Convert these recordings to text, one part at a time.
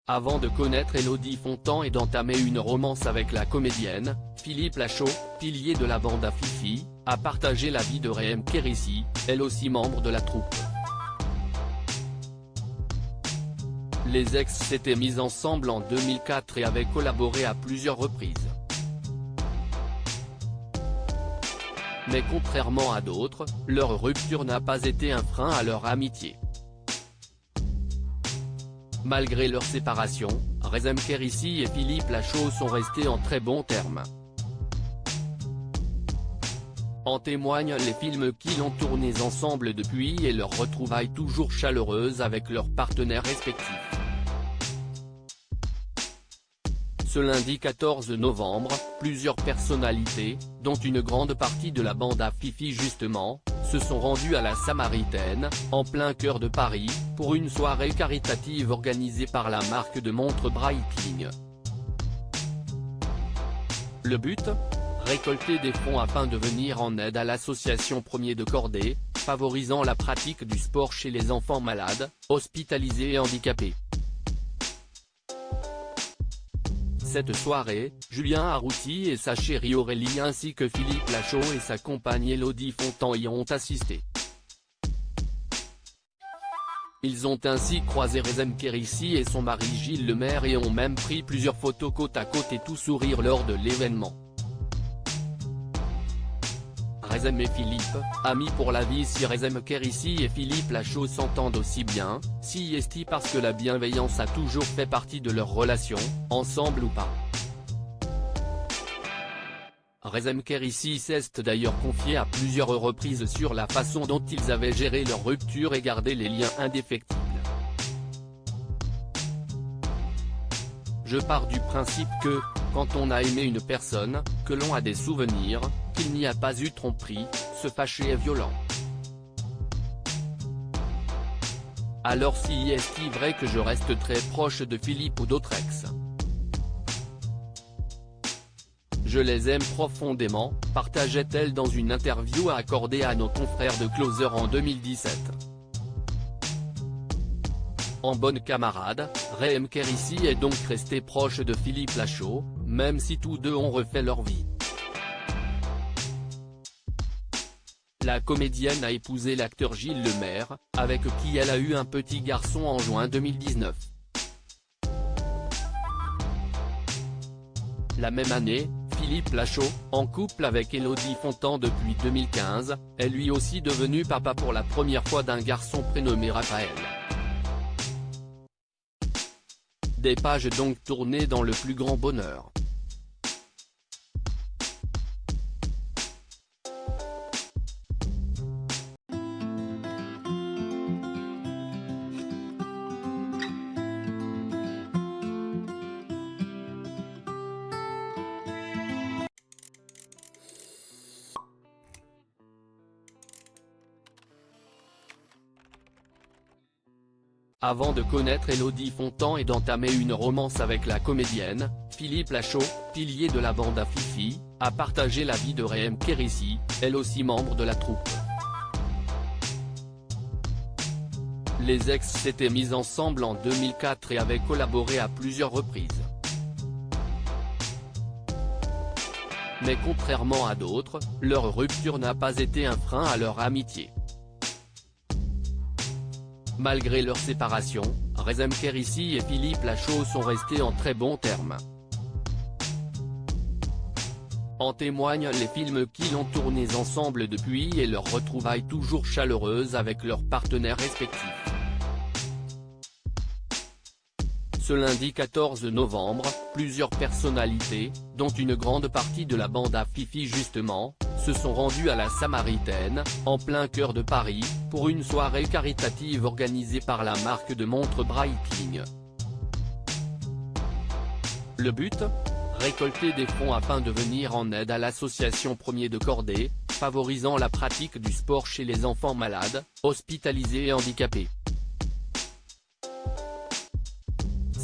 Avant de connaître Élodie Fontan et d'entamer une romance avec la comédienne, Philippe Lachaud, pilier de la bande à Fifi, a partagé la vie de Rehem Kérissi, elle aussi membre de la troupe. Les ex s'étaient mis ensemble en 2004 et avaient collaboré à plusieurs reprises. Mais contrairement à d'autres, leur rupture n'a pas été un frein à leur amitié. Malgré leur séparation, Rehem Kérissi et Philippe Lachaud sont restés en très bons termes. En témoignent les films qu'ils ont tournés ensemble depuis et leurs retrouvailles toujours chaleureuses avec leurs partenaires respectifs. Ce lundi 14 novembre, plusieurs personnalités, dont une grande partie de la bande à Fifi justement, se sont rendues à la Samaritaine, en plein cœur de Paris, pour une soirée caritative organisée par la marque de montres Breitling. Le but ? Récolter des fonds afin de venir en aide à l'association Premier de Cordée, favorisant la pratique du sport chez les enfants malades, hospitalisés et handicapés. Cette soirée, Julien Arrouti et sa chérie Aurélie ainsi que Philippe Lachaud et sa compagne Élodie Fontan y ont assisté. Ils ont ainsi croisé Rehem Kérissi et son mari Gilles Lemaire et ont même pris plusieurs photos côte à côte et tout sourire lors de l'événement. Rehem et Philippe, amis pour la vie. Si Rehem Kérissi et Philippe Lachaud s'entendent aussi bien, si est-il parce que la bienveillance a toujours fait partie de leur relation, ensemble ou pas. Rehem Kérissi s'est d'ailleurs confié à plusieurs reprises sur la façon dont ils avaient géré leur rupture et gardé les liens indéfectibles. Je pars du principe que, quand on a aimé une personne, que l'on a des souvenirs, qu'il n'y a pas eu tromperie, se fâcher est violent. Alors si est-il vrai que je reste très proche de Philippe ou d'autres ex? Je les aime profondément, partageait-elle dans une interview accordée à nos confrères de Closer en 2017. En bonne camarade, Rehem Kérissi est donc resté proche de Philippe Lachaud, même si tous deux ont refait leur vie. La comédienne a épousé l'acteur Gilles Lemaire, avec qui elle a eu un petit garçon en juin 2019. La même année, Philippe Lachaud, en couple avec Élodie Fontan depuis 2015, est lui aussi devenu papa pour la première fois d'un garçon prénommé Raphaël. Des pages donc tournées dans le plus grand bonheur. Avant de connaître Élodie Fontan et d'entamer une romance avec la comédienne, Philippe Lachaud, pilier de la bande à Fifi, a partagé la vie de Rehem Kérissi, elle aussi membre de la troupe. Les ex s'étaient mis ensemble en 2004 et avaient collaboré à plusieurs reprises. Mais contrairement à d'autres, leur rupture n'a pas été un frein à leur amitié. Malgré leur séparation, Rehem Kérissi et Philippe Lachaud sont restés en très bons termes. En témoignent les films qu'ils ont tournés ensemble depuis et leurs retrouvailles toujours chaleureuses avec leurs partenaires respectifs. Ce lundi 14 novembre, plusieurs personnalités, dont une grande partie de la bande à Fifi justement, se sont rendues à la Samaritaine, en plein cœur de Paris, pour une soirée caritative organisée par la marque de montres Breitling. Le but ? Récolter des fonds afin de venir en aide à l'association Premier de Cordée, favorisant la pratique du sport chez les enfants malades, hospitalisés et handicapés.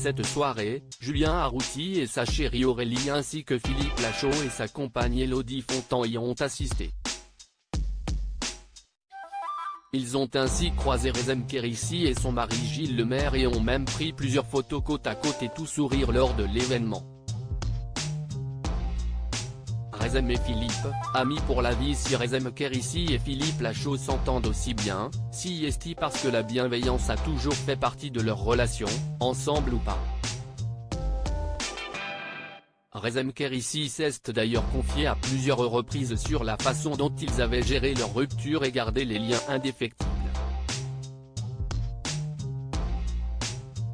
Cette soirée, Julien Arrouti et sa chérie Aurélie ainsi que Philippe Lachaud et sa compagne Élodie Fontan y ont assisté. Ils ont ainsi croisé Rezem Kérissi et son mari Gilles Lemaire et ont même pris plusieurs photos côte à côte et tout sourire lors de l'événement. Rezem et Philippe, amis pour la vie. Si Rezem Kérissi et Philippe Lachaud s'entendent aussi bien, si est-il parce que la bienveillance a toujours fait partie de leur relation, ensemble ou pas. Rezem Kérissi s'est d'ailleurs confié à plusieurs reprises sur la façon dont ils avaient géré leur rupture et gardé les liens indéfectibles.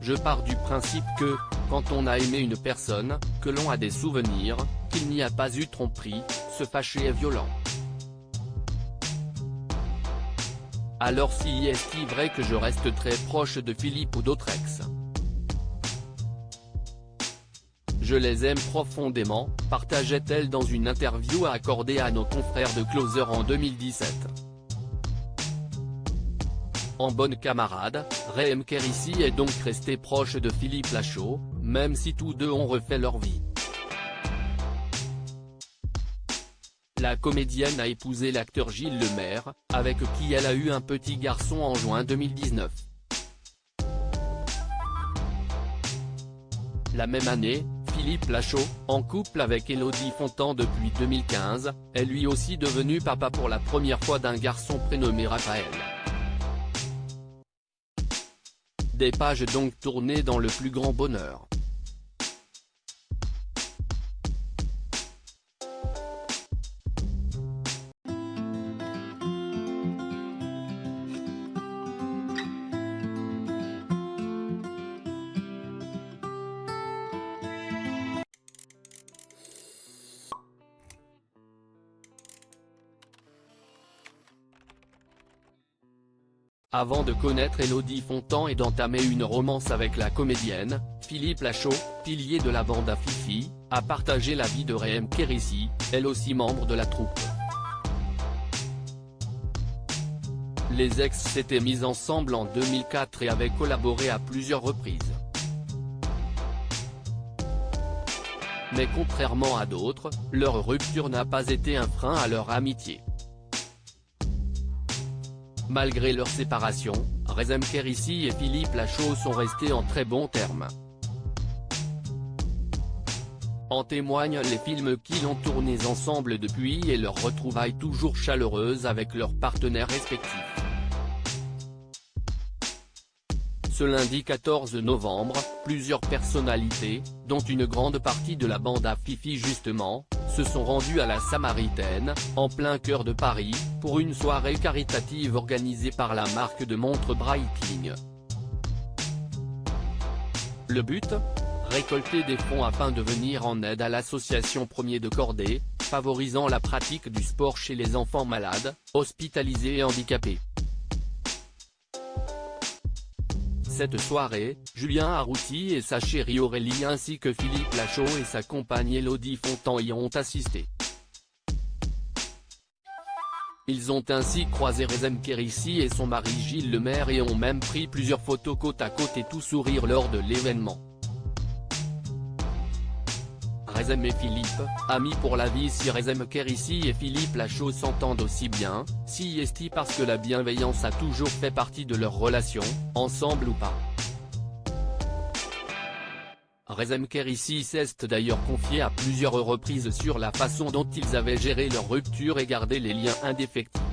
Je pars du principe que, quand on a aimé une personne, que l'on a des souvenirs, qu'il n'y a pas eu tromperie, se fâcher est violent. Alors si est-il vrai que je reste très proche de Philippe ou d'autres ex? Je les aime profondément, partageait-elle dans une interview accordée à nos confrères de Closer en 2017. En bonne camarade, Rezem Kérissi est donc resté proche de Philippe Lachaud, même si tous deux ont refait leur vie. La comédienne a épousé l'acteur Gilles Lemaire, avec qui elle a eu un petit garçon en juin 2019. La même année, Philippe Lachaud, en couple avec Élodie Fontan depuis 2015, est lui aussi devenu papa pour la première fois d'un garçon prénommé Raphaël. Des pages donc tournées dans le plus grand bonheur. Avant de connaître Élodie Fontan et d'entamer une romance avec la comédienne, Philippe Lachaud, pilier de la bande à Fifi, a partagé la vie de Rezem Kérissi, elle aussi membre de la troupe. Les ex s'étaient mis ensemble en 2004 et avaient collaboré à plusieurs reprises. Mais contrairement à d'autres, leur rupture n'a pas été un frein à leur amitié. Malgré leur séparation, Rezem Kérissi et Philippe Lachaud sont restés en très bons termes. En témoignent les films qu'ils ont tournés ensemble depuis et leurs retrouvailles toujours chaleureuses avec leurs partenaires respectifs. Ce lundi 14 novembre, plusieurs personnalités, dont une grande partie de la bande à Fifi justement, se sont rendues à la Samaritaine, en plein cœur de Paris, pour une soirée caritative organisée par la marque de montres Breitling. Le but ? Récolter des fonds afin de venir en aide à l'association Premier de Cordée, favorisant la pratique du sport chez les enfants malades, hospitalisés et handicapés. Cette soirée, Julien Arrouti et sa chérie Aurélie ainsi que Philippe Lachaud et sa compagne Élodie Fontan y ont assisté. Ils ont ainsi croisé Rezem Kérissi et son mari Gilles Lemaire et ont même pris plusieurs photos côte à côte et tout sourire lors de l'événement. Rezem et Philippe, amis pour la vie. Si Rezem Kérissi et Philippe Lachaud s'entendent aussi bien, si est-il parce que la bienveillance a toujours fait partie de leur relation, ensemble ou pas. Rezem Kérissi s'est d'ailleurs confié à plusieurs reprises sur la façon dont ils avaient géré leur rupture et gardé les liens indéfectibles.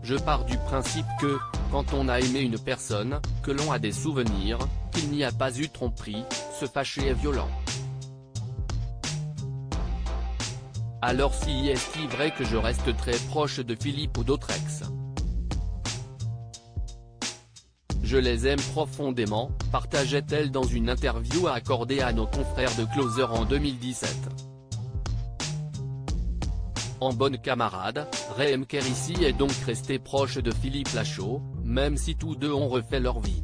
Je pars du principe que, quand on a aimé une personne, que l'on a des souvenirs, qu'il n'y a pas eu tromperie, se fâcher est violent. Alors si est-il vrai que je reste très proche de Philippe ou d'autres ex? Je les aime profondément, partageait-elle dans une interview accordée à nos confrères de Closer en 2017. En bonne camarade, Rezem Kérissi est donc resté proche de Philippe Lachaud, même si tous deux ont refait leur vie.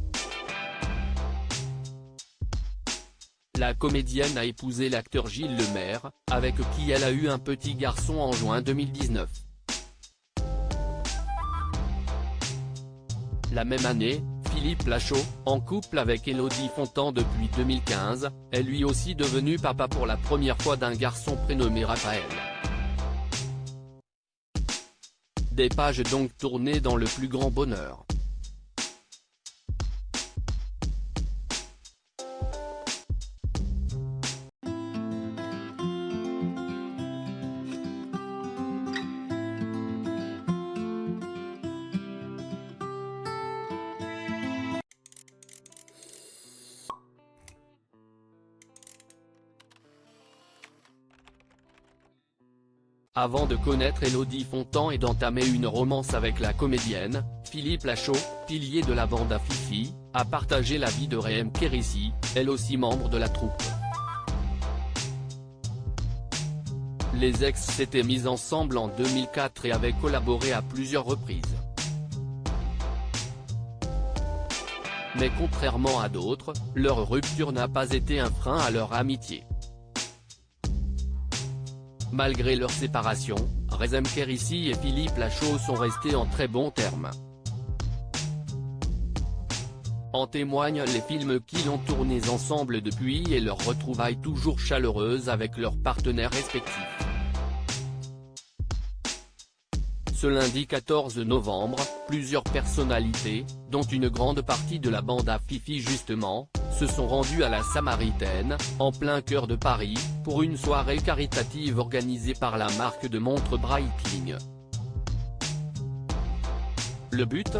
La comédienne a épousé l'acteur Gilles Lemaire, avec qui elle a eu un petit garçon en juin 2019. La même année, Philippe Lachaud, en couple avec Élodie Fontan depuis 2015, est lui aussi devenu papa pour la première fois d'un garçon prénommé Raphaël. Des pages donc tournées dans le plus grand bonheur. Avant de connaître Élodie Fontan et d'entamer une romance avec la comédienne, Philippe Lachaud, pilier de la bande à Fifi, a partagé la vie de Rehem Kérissi, elle aussi membre de la troupe. Les ex s'étaient mis ensemble en 2004 et avaient collaboré à plusieurs reprises. Mais contrairement à d'autres, leur rupture n'a pas été un frein à leur amitié. Malgré leur séparation, Rehem Kérissi et Philippe Lachaud sont restés en très bons termes. En témoignent les films qu'ils ont tournés ensemble depuis et leurs retrouvailles toujours chaleureuses avec leurs partenaires respectifs. Ce lundi 14 novembre, plusieurs personnalités, dont une grande partie de la bande à Fifi justement, se sont rendues à la Samaritaine, en plein cœur de Paris, pour une soirée caritative organisée par la marque de montres Breitling. Le but ?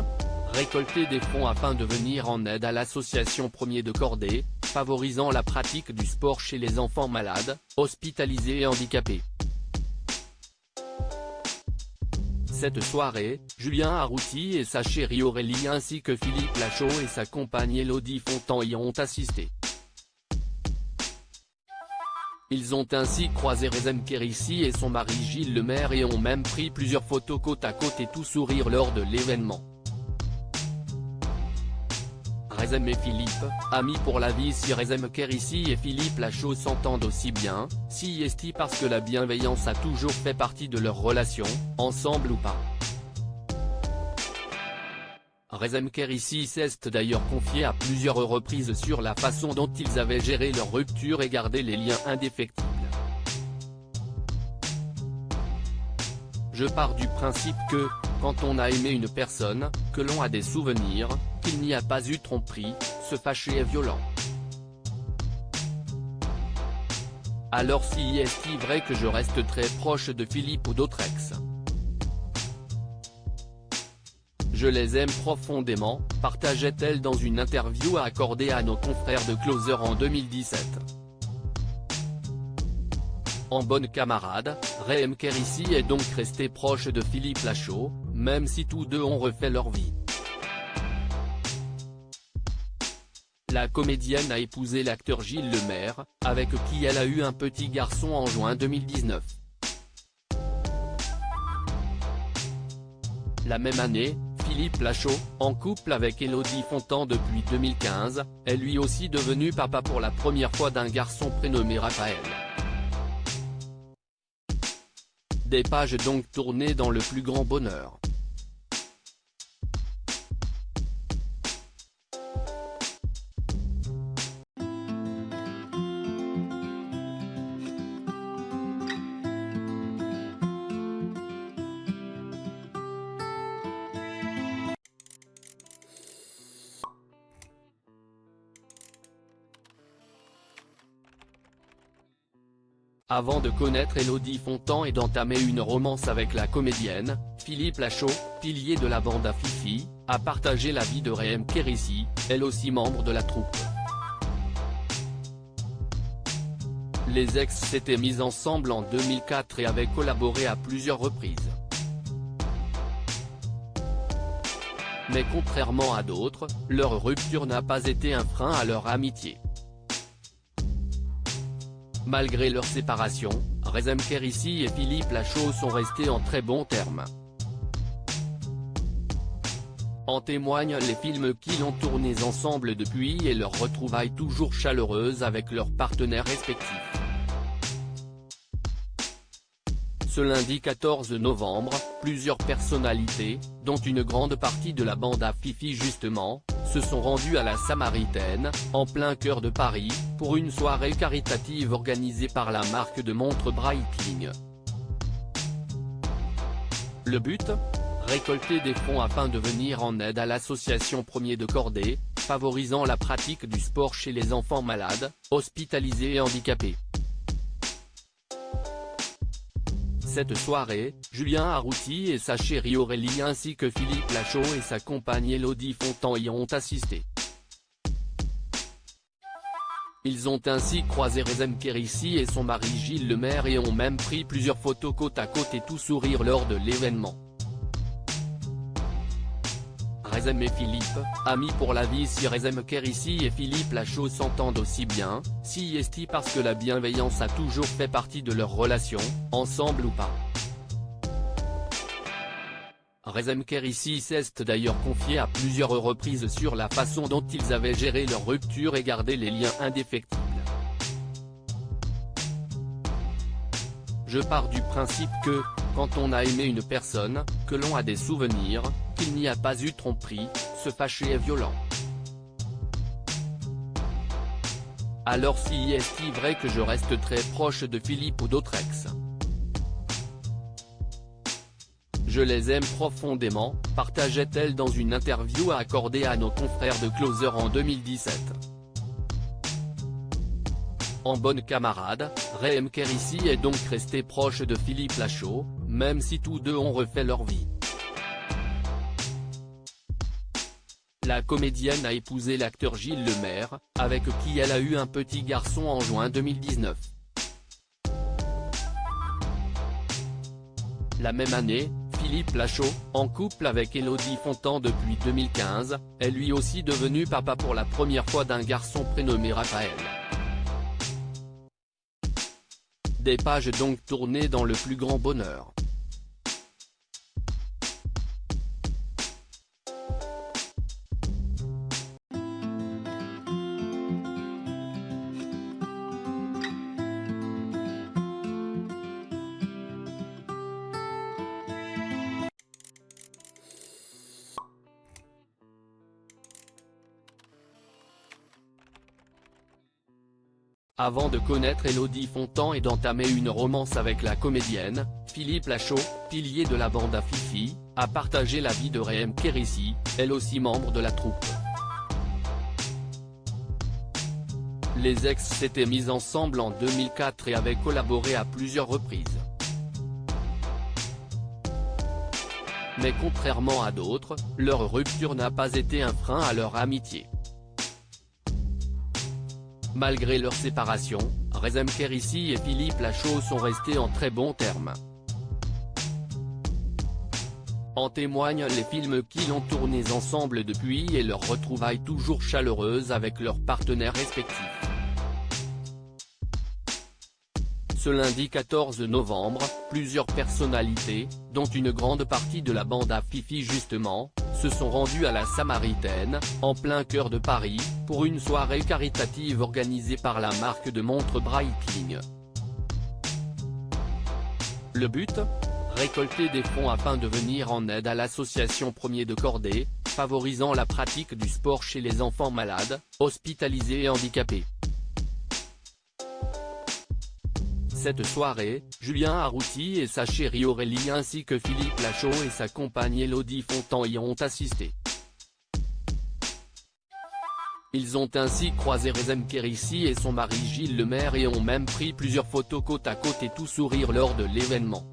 Récolter des fonds afin de venir en aide à l'association Premier de Cordée, favorisant la pratique du sport chez les enfants malades, hospitalisés et handicapés. Cette soirée, Julien Arrouti et sa chérie Aurélie ainsi que Philippe Lachaud et sa compagne Élodie Fontan y ont assisté. Ils ont ainsi croisé Rehem Kérissi et son mari Gilles Lemaire et ont même pris plusieurs photos côte à côte et tout sourire lors de l'événement. Rehem et Philippe, amis pour la vie. Si Rehem Kérissi et Philippe Lachaud s'entendent aussi bien, si est-il parce que la bienveillance a toujours fait partie de leur relation, ensemble ou pas. Rehem Kérissi s'est d'ailleurs confié à plusieurs reprises sur la façon dont ils avaient géré leur rupture et gardé les liens indéfectibles. Je pars du principe que, quand on a aimé une personne, que l'on a des souvenirs, qu'il n'y a pas eu tromperie, se fâcher est violent. Alors si est-il vrai que je reste très proche de Philippe ou d'autres ex? Je les aime profondément, partageait-elle dans une interview accordée à nos confrères de Closer en 2017. En bonne camarade, Rehem Kérissi est donc resté proche de Philippe Lachaud, même si tous deux ont refait leur vie. La comédienne a épousé l'acteur Gilles Lemaire, avec qui elle a eu un petit garçon en juin 2019. La même année, Philippe Lachaud, en couple avec Élodie Fontan depuis 2015, est lui aussi devenu papa pour la première fois d'un garçon prénommé Raphaël. Des pages donc tournées dans le plus grand bonheur. Avant de connaître Élodie Fontan et d'entamer une romance avec la comédienne, Philippe Lachaud, pilier de la bande à Fifi, a partagé la vie de Rehem Kérissi, elle aussi membre de la troupe. Les ex s'étaient mis ensemble en 2004 et avaient collaboré à plusieurs reprises. Mais contrairement à d'autres, leur rupture n'a pas été un frein à leur amitié. Malgré leur séparation, Rehem Kérissi et Philippe Lachaud sont restés en très bons termes. En témoignent les films qu'ils ont tournés ensemble depuis et leurs retrouvailles toujours chaleureuses avec leurs partenaires respectifs. Ce lundi 14 novembre, plusieurs personnalités, dont une grande partie de la bande à Fifi justement, se sont rendues à la Samaritaine, en plein cœur de Paris, pour une soirée caritative organisée par la marque de montres Breitling. Le but ? récolter des fonds afin de venir en aide à l'association Premier de Cordée, favorisant la pratique du sport chez les enfants malades, hospitalisés et handicapés. Cette soirée, Julien Arrouti et sa chérie Aurélie ainsi que Philippe Lachaud et sa compagne Élodie Fontan y ont assisté. Ils ont ainsi croisé Rezem Kérissi et son mari Gilles Lemaire et ont même pris plusieurs photos côte à côte et tout sourire lors de l'événement. Rezem et Philippe, amis pour la vie. Si Rezem Kérissi et Philippe Lachaud s'entendent aussi bien, si est-il parce que la bienveillance a toujours fait partie de leur relation, ensemble ou pas. Rezem Kérissi s'est d'ailleurs confié à plusieurs reprises sur la façon dont ils avaient géré leur rupture et gardé les liens indéfectibles. Je pars du principe que, quand on a aimé une personne, que l'on a des souvenirs, qu'il n'y a pas eu tromperie, se fâcher est violent. Alors si est-il vrai que je reste très proche de Philippe ou d'autres ex? Je les aime profondément, partageait-elle dans une interview accordée à nos confrères de Closer en 2017. En bonne camarade, Rezem Kérissi est donc resté proche de Philippe Lachaud, même si tous deux ont refait leur vie. La comédienne a épousé l'acteur Gilles Lemaire, avec qui elle a eu un petit garçon en juin 2019. La même année, Philippe Lachaud, en couple avec Élodie Fontan depuis 2015, est lui aussi devenu papa pour la première fois d'un garçon prénommé Raphaël. Des pages donc tournées dans le plus grand bonheur. Avant de connaître Élodie Fontan et d'entamer une romance avec la comédienne, Philippe Lachaud, pilier de la bande à Fifi, a partagé la vie de Rezem Kérissi, elle aussi membre de la troupe. Les ex s'étaient mis ensemble en 2004 et avaient collaboré à plusieurs reprises. Mais contrairement à d'autres, leur rupture n'a pas été un frein à leur amitié. Malgré leur séparation, Rezem Kérissi et Philippe Lachaud sont restés en très bons termes. En témoignent les films qu'ils ont tournés ensemble depuis et leurs retrouvailles toujours chaleureuses avec leurs partenaires respectifs. Ce lundi 14 novembre, plusieurs personnalités, dont une grande partie de la bande à Fifi justement, se sont rendues à la Samaritaine, en plein cœur de Paris, pour une soirée caritative organisée par la marque de montres Breitling. Le but ? Récolter des fonds afin de venir en aide à l'association Premier de Cordée, favorisant la pratique du sport chez les enfants malades, hospitalisés et handicapés. Cette soirée, Julien Arrouti et sa chérie Aurélie ainsi que Philippe Lachaud et sa compagne Élodie Fontan y ont assisté. Ils ont ainsi croisé Rezem Kérissi et son mari Gilles Lemaire et ont même pris plusieurs photos côte à côte et tout sourire lors de l'événement.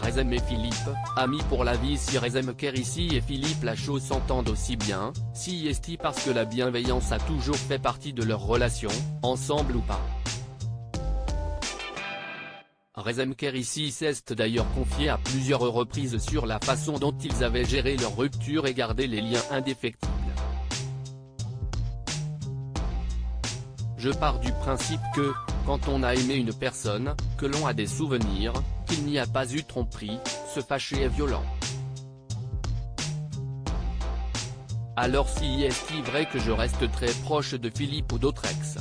Rezem et Philippe, amis pour la vie. Si Rezem Kérissi et Philippe Lachaud s'entendent aussi bien, si est-il parce que la bienveillance a toujours fait partie de leur relation, ensemble ou pas. Rezem Kérissi s'est d'ailleurs confié à plusieurs reprises sur la façon dont ils avaient géré leur rupture et gardé les liens indéfectibles. Je pars du principe que, quand on a aimé une personne, que l'on a des souvenirs, qu'il n'y a pas eu tromperie, se fâcher est violent. Alors si est-il vrai que je reste très proche de Philippe ou d'autres ex?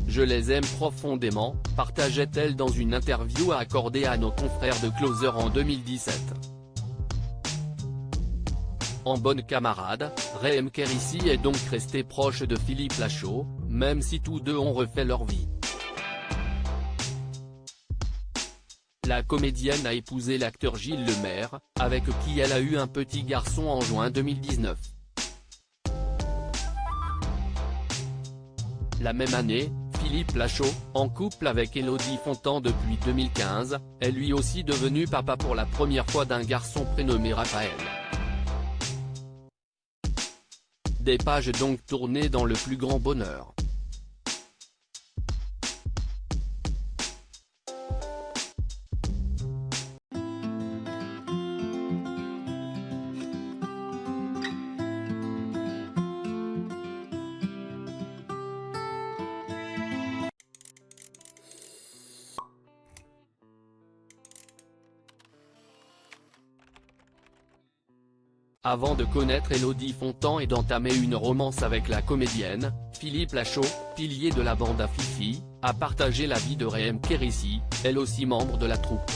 Je les aime profondément, partageait-elle dans une interview accordée à nos confrères de Closer en 2017. En bonne camarade, Rezem Kérissi est donc resté proche de Philippe Lachaud, même si tous deux ont refait leur vie. La comédienne a épousé l'acteur Gilles Lemaire, avec qui elle a eu un petit garçon en juin 2019. La même année, Philippe Lachaud, en couple avec Élodie Fontan depuis 2015, est lui aussi devenu papa pour la première fois d'un garçon prénommé Raphaël. Des pages donc tournées dans le plus grand bonheur. Avant de connaître Élodie Fontan et d'entamer une romance avec la comédienne, Philippe Lachaud, pilier de la bande à Fifi, a partagé la vie de Rem Kérissi, elle aussi membre de la troupe.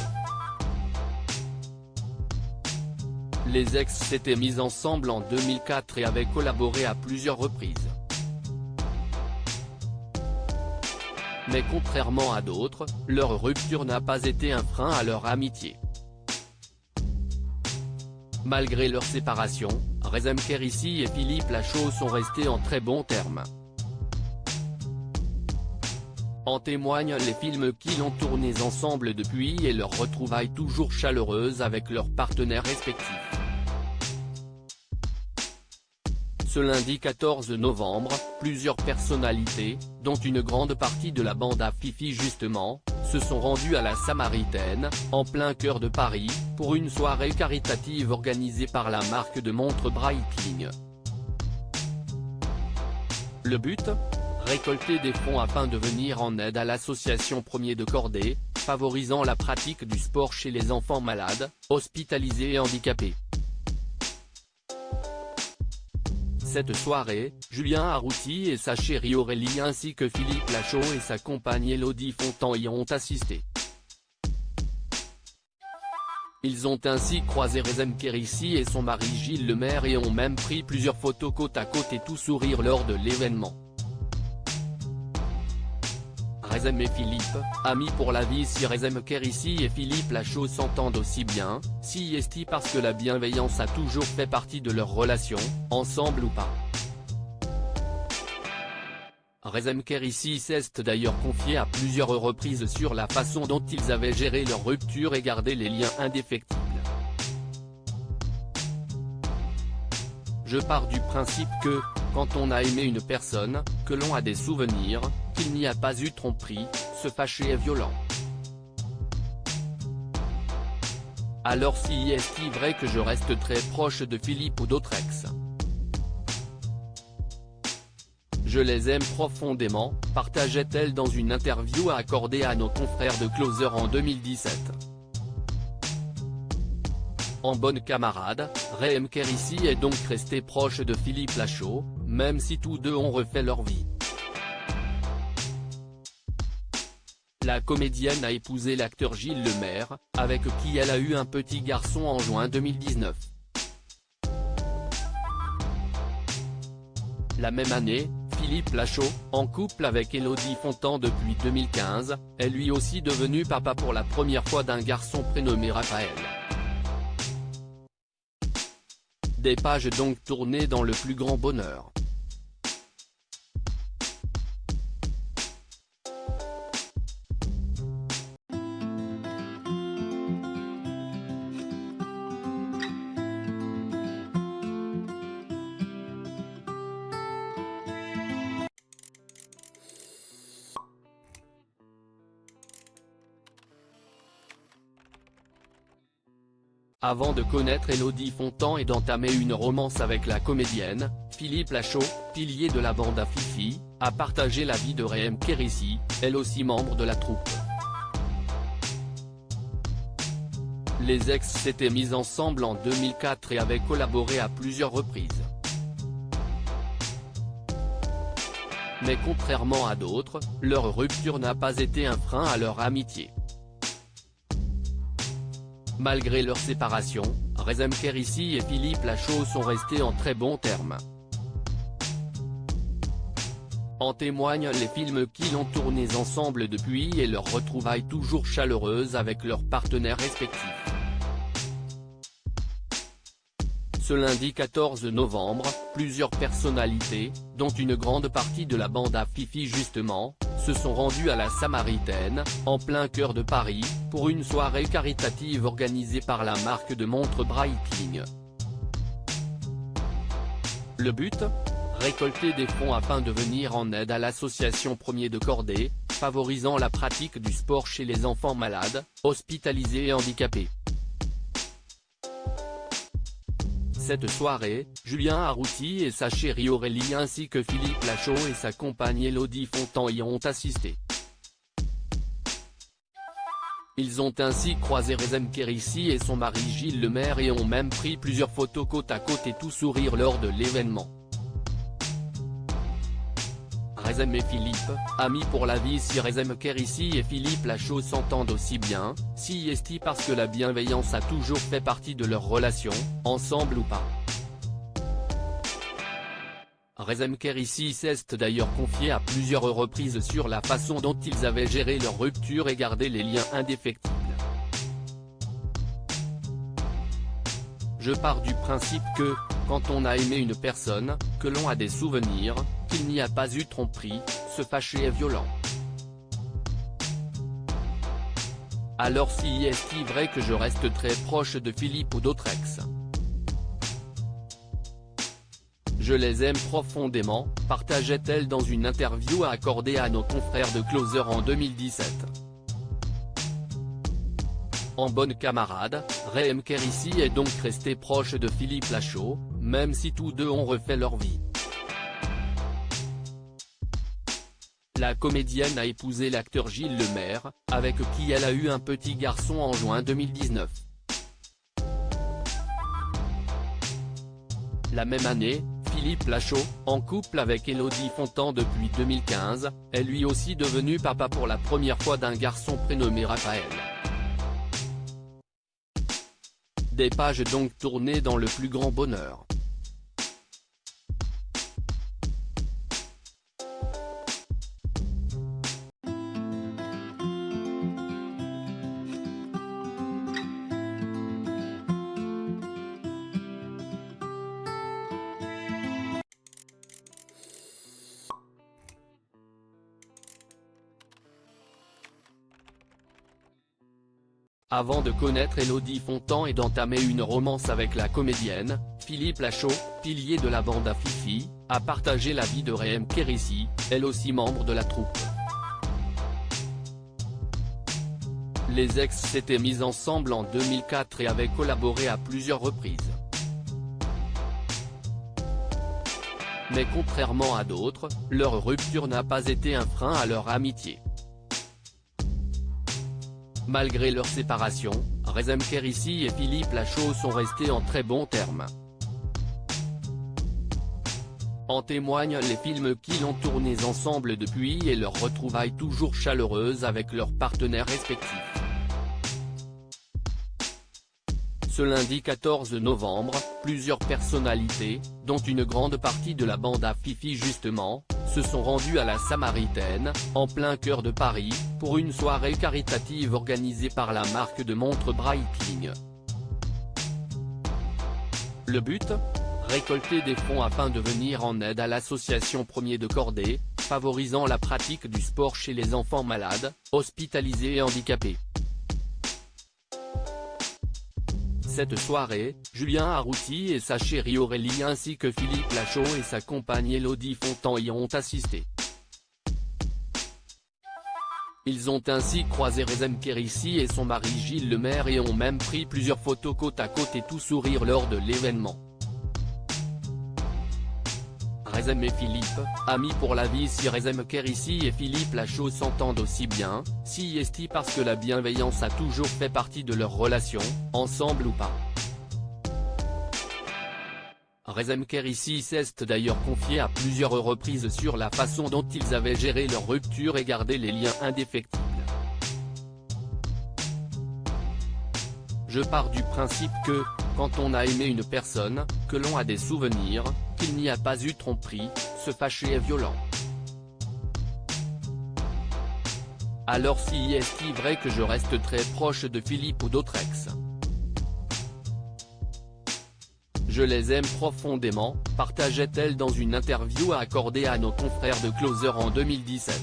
Les ex s'étaient mis ensemble en 2004 et avaient collaboré à plusieurs reprises. Mais contrairement à d'autres, leur rupture n'a pas été un frein à leur amitié. Malgré leur séparation, Rem Kérissi et Philippe Lachaud sont restés en très bons termes. En témoignent les films qu'ils ont tournés ensemble depuis et leurs retrouvailles toujours chaleureuses avec leurs partenaires respectifs. Ce lundi 14 novembre, plusieurs personnalités, dont une grande partie de la bande à Fifi justement, se sont rendues à la Samaritaine, en plein cœur de Paris, pour une soirée caritative organisée par la marque de montres Breitling. Le but ? Récolter des fonds afin de venir en aide à l'association Premier de Cordée, favorisant la pratique du sport chez les enfants malades, hospitalisés et handicapés. Cette soirée, Julien Arrouti et sa chérie Aurélie ainsi que Philippe Lachaud et sa compagne Élodie Fontan y ont assisté. Ils ont ainsi croisé Rem Kérissi et son mari Gilles Lemaire et ont même pris plusieurs photos côte à côte et tout sourire lors de l'événement. Rem et Philippe, amis pour la vie. Si Rem Kérissi et Philippe Lachaud s'entendent aussi bien, si est-il parce que la bienveillance a toujours fait partie de leur relation, ensemble ou pas. Rem Kérissi s'est d'ailleurs confié à plusieurs reprises sur la façon dont ils avaient géré leur rupture et gardé les liens indéfectibles. Je pars du principe que, quand on a aimé une personne, que l'on a des souvenirs, qu'il n'y a pas eu tromperie, se fâcher est violent. Alors si est-il vrai que je reste très proche de Philippe ou d'autres ex? Je les aime profondément, partageait-elle dans une interview accordée à nos confrères de Closer en 2017. En bonne camarade, Rem Kérissi est donc resté proche de Philippe Lachaud, même si tous deux ont refait leur vie. La comédienne a épousé l'acteur Gilles Lemaire, avec qui elle a eu un petit garçon en juin 2019. La même année, Philippe Lachaud, en couple avec Élodie Fontan depuis 2015, est lui aussi devenu papa pour la première fois d'un garçon prénommé Raphaël. Des pages donc tournées dans le plus grand bonheur. Avant de connaître Élodie Fontan et d'entamer une romance avec la comédienne, Philippe Lachaud, pilier de la bande à Fifi, a partagé la vie de Rem Kérissi, elle aussi membre de la troupe. Les ex s'étaient mis ensemble en 2004 et avaient collaboré à plusieurs reprises. Mais contrairement à d'autres, leur rupture n'a pas été un frein à leur amitié. Malgré leur séparation, Rem Kérissi et Philippe Lachaud sont restés en très bons termes. En témoignent les films qu'ils ont tournés ensemble depuis et leurs retrouvailles toujours chaleureuses avec leurs partenaires respectifs. Ce lundi 14 novembre, plusieurs personnalités, dont une grande partie de la bande à Fifi justement, se sont rendues à la Samaritaine, en plein cœur de Paris, pour une soirée caritative organisée par la marque de montres Breitling. Le but ? Récolter des fonds afin de venir en aide à l'association Premier de Cordée, favorisant la pratique du sport chez les enfants malades, hospitalisés et handicapés. Cette soirée, Julien Arrouti et sa chérie Aurélie ainsi que Philippe Lachaud et sa compagne Élodie Fontan y ont assisté. Ils ont ainsi croisé Rezem Kérissi et son mari Gilles Lemaire et ont même pris plusieurs photos côte à côte et tout sourire lors de l'événement. Rezem et Philippe, amis pour la vie. Si Rezem Kérissi et Philippe Lachaud s'entendent aussi bien, si est-il parce que la bienveillance a toujours fait partie de leur relation, ensemble ou pas. Rezem Kérissi s'est d'ailleurs confié à plusieurs reprises sur la façon dont ils avaient géré leur rupture et gardé les liens indéfectibles. Je pars du principe que, quand on a aimé une personne, que l'on a des souvenirs, qu'il n'y a pas eu tromperie, se fâcher est violent. Alors si est-il vrai que je reste très proche de Philippe ou d'autres ex? Je les aime profondément, partageait-elle dans une interview accordée à nos confrères de Closer en 2017. En bonne camarade, Rezem Kérissi est donc resté proche de Philippe Lachaud, même si tous deux ont refait leur vie. La comédienne a épousé l'acteur Gilles Lemaire, avec qui elle a eu un petit garçon en juin 2019. La même année, Philippe Lachaud, en couple avec Élodie Fontan depuis 2015, est lui aussi devenu papa pour la première fois d'un garçon prénommé Raphaël. Des pages donc tournées dans le plus grand bonheur. Avant de connaître Élodie Fontan et d'entamer une romance avec la comédienne, Philippe Lachaud, pilier de la bande à Fifi, a partagé la vie de Rezem Kérissi, elle aussi membre de la troupe. Les ex s'étaient mis ensemble en 2004 et avaient collaboré à plusieurs reprises. Mais contrairement à d'autres, leur rupture n'a pas été un frein à leur amitié. Malgré leur séparation, Rezem Kérissi et Philippe Lachaud sont restés en très bons termes. En témoignent les films qu'ils ont tournés ensemble depuis et leurs retrouvailles toujours chaleureuses avec leurs partenaires respectifs. Ce lundi 14 novembre, plusieurs personnalités, dont une grande partie de la bande à Fifi justement, se sont rendues à la Samaritaine, en plein cœur de Paris, pour une soirée caritative organisée par la marque de montres Breitling. Le but ? Récolter des fonds afin de venir en aide à l'association Premier de Cordée, favorisant la pratique du sport chez les enfants malades, hospitalisés et handicapés. Cette soirée, Julien Arrouti et sa chérie Aurélie ainsi que Philippe Lachaud et sa compagne Élodie Fontan y ont assisté. Ils ont ainsi croisé Rezem Kérissi et son mari Gilles Lemaire et ont même pris plusieurs photos côte à côte et tout sourire lors de l'événement. Rezem et Philippe, amis pour la vie. Si Rezem Kérissi et Philippe Lachaud s'entendent aussi bien, si est-il parce que la bienveillance a toujours fait partie de leur relation, ensemble ou pas. Rezem Kérissi s'est d'ailleurs confié à plusieurs reprises sur la façon dont ils avaient géré leur rupture et gardé les liens indéfectibles. Je pars du principe que, quand on a aimé une personne, que l'on a des souvenirs, qu'il n'y a pas eu tromperie, se fâcher est violent. Alors si est-il vrai que je reste très proche de Philippe ou d'autres ex? Je les aime profondément, partageait-elle dans une interview accordée à nos confrères de Closer en 2017.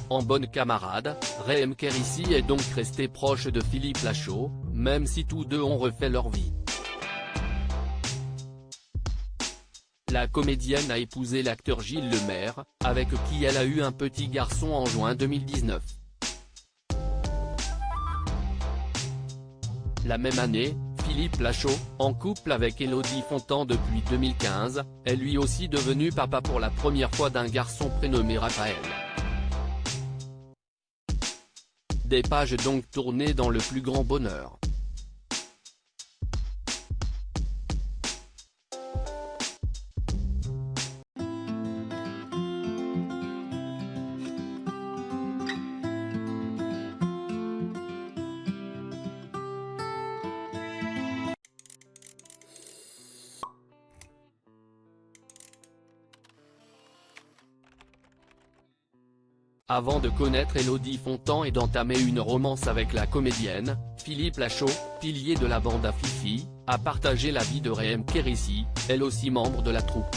En bonne camarade, Raem Kérissi est donc resté proche de Philippe Lachaud, même si tous deux ont refait leur vie. La comédienne a épousé l'acteur Gilles Lemaire, avec qui elle a eu un petit garçon en juin 2019. La même année, Philippe Lachaud, en couple avec Élodie Fontan depuis 2015, est lui aussi devenu papa pour la première fois d'un garçon prénommé Raphaël. Des pages donc tournées dans le plus grand bonheur. Avant de connaître Élodie Fontan et d'entamer une romance avec la comédienne, Philippe Lachaud, pilier de la bande à Fifi, a partagé la vie de Raem Kérissi, elle aussi membre de la troupe.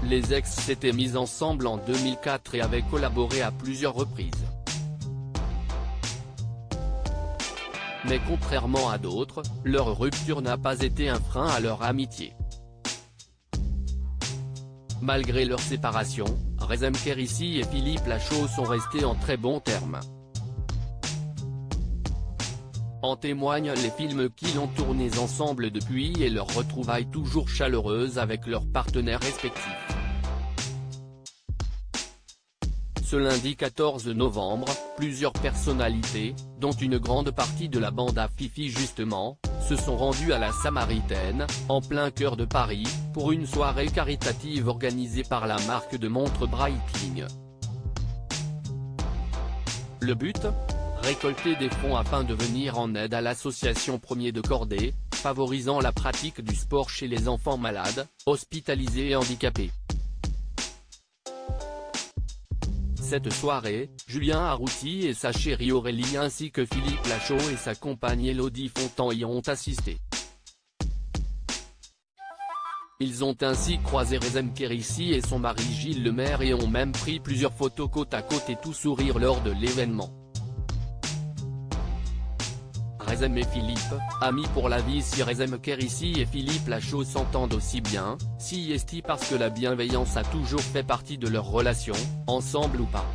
Les ex s'étaient mis ensemble en 2004 et avaient collaboré à plusieurs reprises. Mais contrairement à d'autres, leur rupture n'a pas été un frein à leur amitié. Malgré leur séparation, Raem Kérissi et Philippe Lachaud sont restés en très bons termes. En témoignent les films qu'ils ont tournés ensemble depuis et leurs retrouvailles toujours chaleureuses avec leurs partenaires respectifs. Ce lundi 14 novembre, plusieurs personnalités, dont une grande partie de la bande à Fifi justement, se sont rendues à la Samaritaine, en plein cœur de Paris, pour une soirée caritative organisée par la marque de montres Breitling. Le but ? Récolter des fonds afin de venir en aide à l'association Premier de Cordée, favorisant la pratique du sport chez les enfants malades, hospitalisés et handicapés. Cette soirée, Julien Arrouti et sa chérie Aurélie ainsi que Philippe Lachaud et sa compagne Élodie Fontan y ont assisté. Ils ont ainsi croisé Raem Kérissi et son mari Gilles Lemaire et ont même pris plusieurs photos côte à côte et tout sourire lors de l'événement. Raem et Philippe, amis pour la vie. Si Raem Kérissi et Philippe Lachaud s'entendent aussi bien, si est-il parce que la bienveillance a toujours fait partie de leur relation, ensemble ou pas.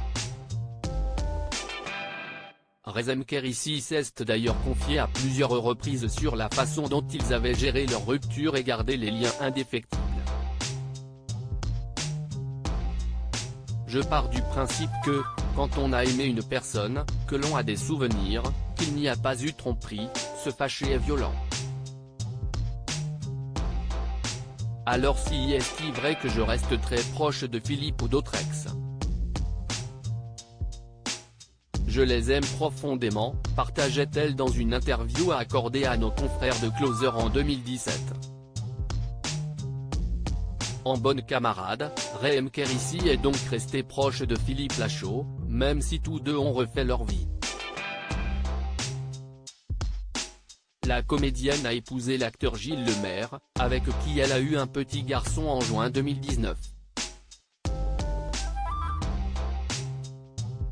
Raem Kérissi s'est d'ailleurs confié à plusieurs reprises sur la façon dont ils avaient géré leur rupture et gardé les liens indéfectibles. Je pars du principe que, quand on a aimé une personne, que l'on a des souvenirs, qu'il n'y a pas eu tromperie, se fâcher est violent. Alors si est-il vrai que je reste très proche de Philippe ou d'autres ex? Je les aime profondément, partageait-elle dans une interview accordée à nos confrères de Closer en 2017. En bonne camarade, Raem Kérissi est donc resté proche de Philippe Lachaud, même si tous deux ont refait leur vie. La comédienne a épousé l'acteur Gilles Lemaire, avec qui elle a eu un petit garçon en juin 2019.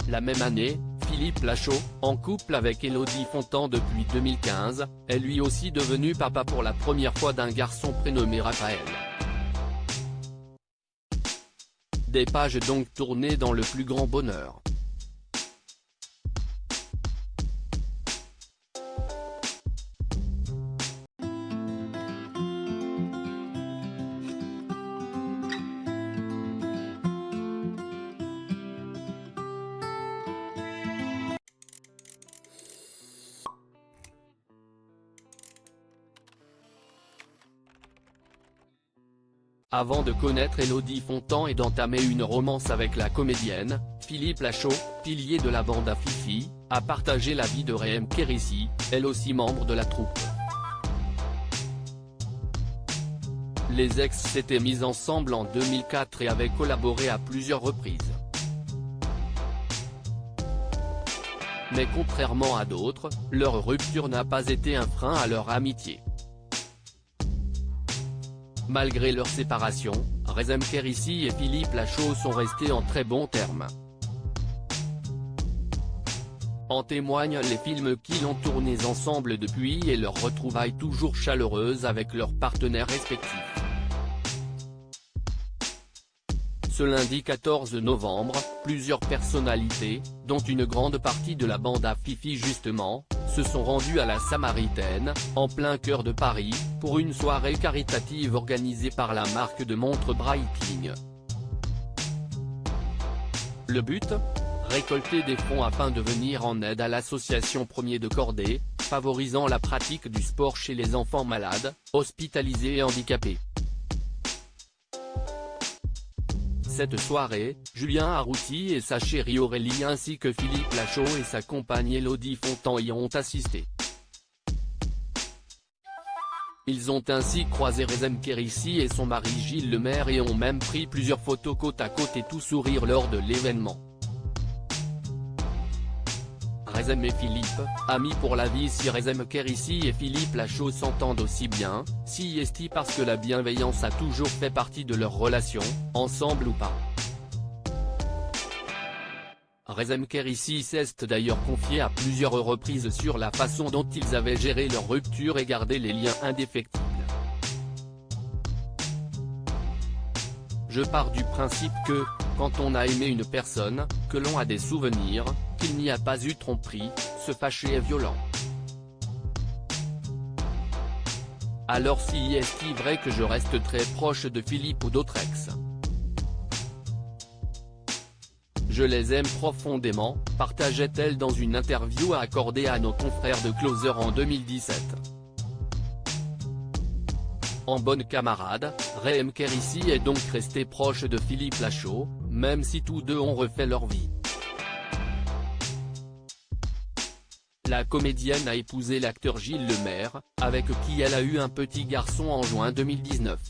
La même année, Philippe Lachaud, en couple avec Élodie Fontan depuis 2015, est lui aussi devenu papa pour la première fois d'un garçon prénommé Raphaël. Des pages donc tournées dans le plus grand bonheur. Avant de connaître Élodie Fontan et d'entamer une romance avec la comédienne, Philippe Lachaud, pilier de la bande à Fifi, a partagé la vie de Raem Kérissi, elle aussi membre de la troupe. Les ex s'étaient mis ensemble en 2004 et avaient collaboré à plusieurs reprises. Mais contrairement à d'autres, leur rupture n'a pas été un frein à leur amitié. Malgré leur séparation, Rezem Kérissi et Philippe Lachaud sont restés en très bons termes. En témoignent les films qu'ils ont tournés ensemble depuis et leurs retrouvailles toujours chaleureuses avec leurs partenaires respectifs. Ce lundi 14 novembre, plusieurs personnalités, dont une grande partie de la bande à Fifi justement, se sont rendues à la Samaritaine, en plein cœur de Paris, pour une soirée caritative organisée par la marque de montres Breitling. Le but ? Récolter des fonds afin de venir en aide à l'association Premier de Cordée, favorisant la pratique du sport chez les enfants malades, hospitalisés et handicapés. Cette soirée, Julien Arrouti et sa chérie Aurélie ainsi que Philippe Lachaud et sa compagne Élodie Fontan y ont assisté. Ils ont ainsi croisé Rezem Kérissi et son mari Gilles Lemaire et ont même pris plusieurs photos côte à côte et tout sourire lors de l'événement. Rezem et Philippe, amis pour la vie. Si Rezem Kérissi et Philippe Lachaud s'entendent aussi bien, si est-il parce que la bienveillance a toujours fait partie de leur relation, ensemble ou pas. Rezem Kérissi s'est d'ailleurs confié à plusieurs reprises sur la façon dont ils avaient géré leur rupture et gardé les liens indéfectibles. Je pars du principe que, quand on a aimé une personne, que l'on a des souvenirs, qu'il n'y a pas eu tromperie, se fâcher est violent. Alors si est-il vrai que je reste très proche de Philippe ou d'autres ex? Je les aime profondément, partageait-elle dans une interview accordée à nos confrères de Closer en 2017. En bonne camarade, Rezem Kérissi est donc resté proche de Philippe Lachaud, même si tous deux ont refait leur vie. La comédienne a épousé l'acteur Gilles Lemaire, avec qui elle a eu un petit garçon en juin 2019.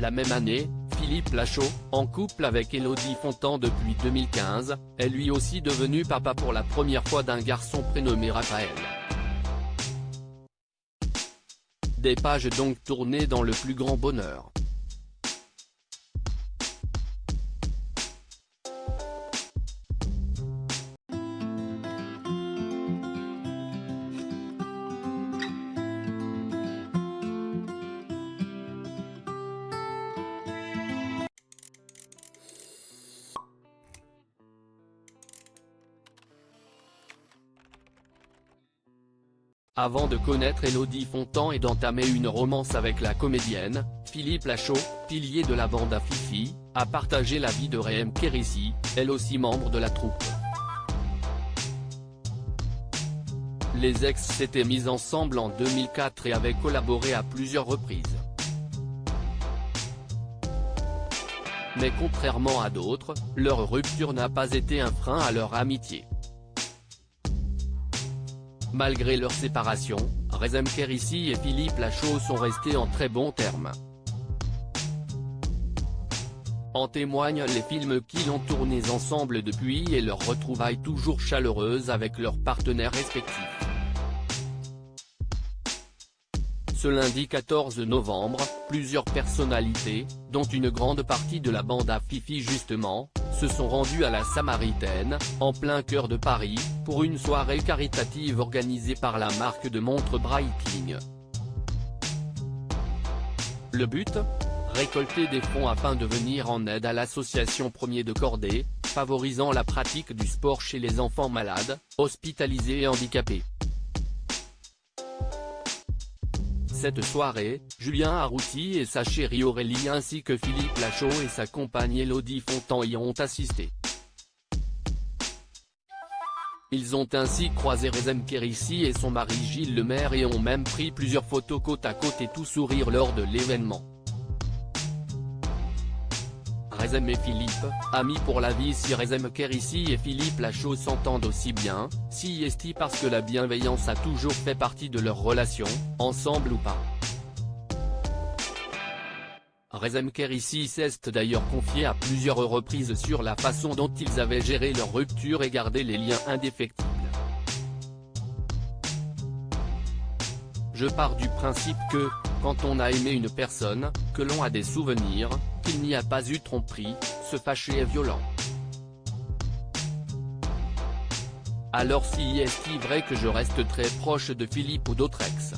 La même année, Philippe Lachaud, en couple avec Élodie Fontan depuis 2015, est lui aussi devenu papa pour la première fois d'un garçon prénommé Raphaël. Des pages donc tournées dans le plus grand bonheur. Avant de connaître Élodie Fontan et d'entamer une romance avec la comédienne, Philippe Lachaud, pilier de la bande à Fifi, a partagé la vie de Rezem Kérissi, elle aussi membre de la troupe. Les ex s'étaient mis ensemble en 2004 et avaient collaboré à plusieurs reprises. Mais contrairement à d'autres, leur rupture n'a pas été un frein à leur amitié. Malgré leur séparation, Rezem Kérissi et Philippe Lachaud sont restés en très bons termes. En témoignent les films qu'ils ont tournés ensemble depuis et leurs retrouvailles toujours chaleureuses avec leurs partenaires respectifs. Ce lundi 14 novembre, plusieurs personnalités, dont une grande partie de la bande à Fifi justement, se sont rendues à la Samaritaine, en plein cœur de Paris, pour une soirée caritative organisée par la marque de montres Breitling. Le but ? Récolter des fonds afin de venir en aide à l'association Premier de Cordée, favorisant la pratique du sport chez les enfants malades, hospitalisés et handicapés. Cette soirée, Julien Arrouti et sa chérie Aurélie ainsi que Philippe Lachaud et sa compagne Élodie Fontan y ont assisté. Ils ont ainsi croisé Rezem Kérissi et son mari Gilles Lemaire et ont même pris plusieurs photos côte à côte et tout sourire lors de l'événement. Rezem et Philippe, amis pour la vie. Si Rezem Kérissi et Philippe Lachaud s'entendent aussi bien, si est-il parce que la bienveillance a toujours fait partie de leur relation, ensemble ou pas. Rezem Kérissi s'est d'ailleurs confié à plusieurs reprises sur la façon dont ils avaient géré leur rupture et gardé les liens indéfectibles. Je pars du principe que, quand on a aimé une personne, que l'on a des souvenirs, qu'il n'y a pas eu tromperie, se fâcher est violent. Alors si est-il vrai que je reste très proche de Philippe ou d'autres ex?